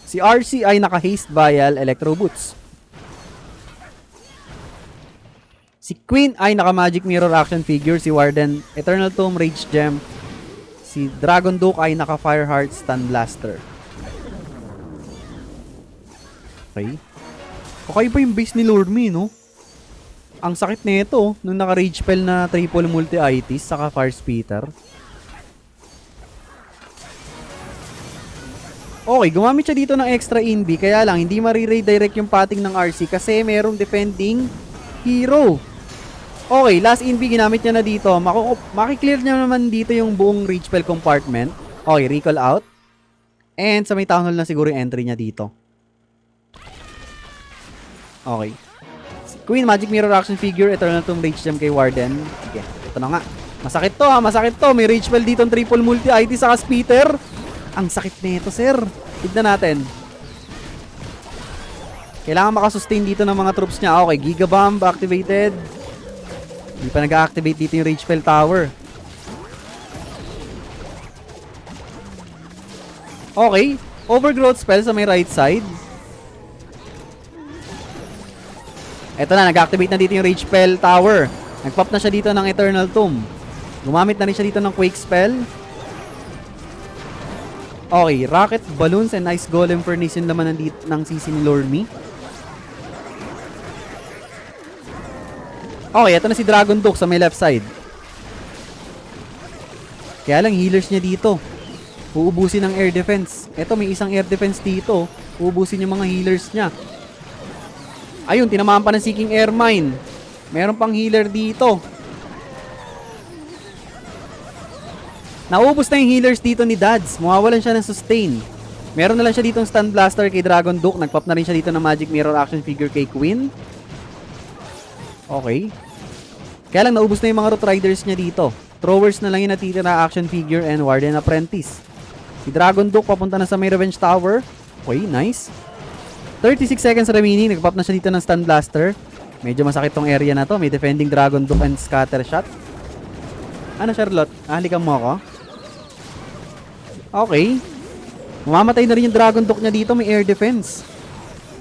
Si RC ay naka-Haste Vial Electro Boots. Si Queen ay naka-Magic Mirror action figure. Si Warden Eternal Tomb Rage Gem. Si Dragon Duke ay naka-Fireheart Stun Blaster. Okay. Okay pa yung base ni Lord Me, no? Ang sakit nito nung naka-Rage Spell na triple multi-itis saka Fire Spitter. Okay, gumamit siya dito ng extra inbi. Kaya lang, hindi mariredirect yung pating ng RC kasi merong defending hero. Okay, last inbi ginamit niya na dito. Makiklear niya naman dito yung buong Rage Spell compartment. Okay, recall out. And sa may Town Hall na siguro yung entry niya dito. Okay. Queen, Magic Mirror action figure, Eternal Tomb Rage Gem kay Warden. Sige, ito na nga. Masakit to. May Rage Spell dito, triple multi-IT saka Spitter. Ang sakit nito, sir. Tignan natin. Kailangan makasustain dito ng mga troops niya. Okay, Giga Bomb activated. Hindi pa nag-activate dito yung Rage Spell Tower. Okay. Overgrowth spell sa may right side. Eto na, nag-activate na dito yung Rage Spell Tower. Nagpop na siya dito ng Eternal Tomb. Gumamit na rin siya dito ng Quake Spell. Okay, Rocket, Balloons, and Ice Golem Furnace yung laman ng CC ni Lorme. Okay, ito na si Dragon Duke sa may left side. Kaya lang, healers niya dito. Uubusin ng air defense. Ito, may isang air defense dito. Uubusin yung mga healers niya. Ayun, tinamaan pa ng Seeking Air Mine. Meron pang healer dito. Naubos na yung healers dito ni Dads. Mawawalan siya ng sustain. Meron na lang siya ditong Stun Blaster kay Dragon Duke. Nagpop na rin siya dito ng Magic Mirror action figure kay Queen. Okay. Kaya lang naubos na yung mga Root Riders niya dito. Throwers na lang yung natitira na action figure and Warden Apprentice. Si Dragon Duke papunta na sa may Revenge Tower. Okay, nice. 36 seconds remaining. Nagpop na siya dito ng Stun Blaster. Medyo masakit tong area na to. May defending Dragon Duke and Scatter Shot. Ano, Charlotte? Halikan mo ako? Okay. Mamamatay na rin yung Dragon Duke niya dito. May air defense.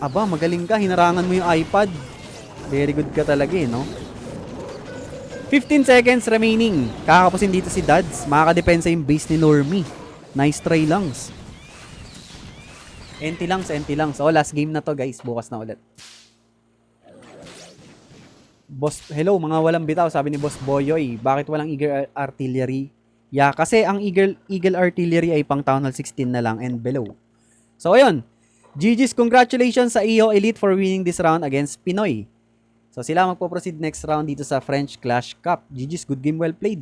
Aba, magaling ka. Hinarangan mo yung iPad. Very good ka talaga eh, no? 15 seconds remaining. Kakapusin dito si Dads. Makakadepensa yung base ni Lorme. Nice try langs. NT langs. Oh, last game na to guys. Bukas na ulit. Boss, hello mga walang bitaw. Sabi ni Boss Boyoy, bakit walang Eagle Artillery? Yeah, kasi ang Eagle Artillery ay pang Town Hall 16 na lang and below. So, ayun. GG's, congratulations sa EO Elite for winning this round against Pinoy. So, sila magpo-proceed next round dito sa French Clash Cup. GG's, good game, well played.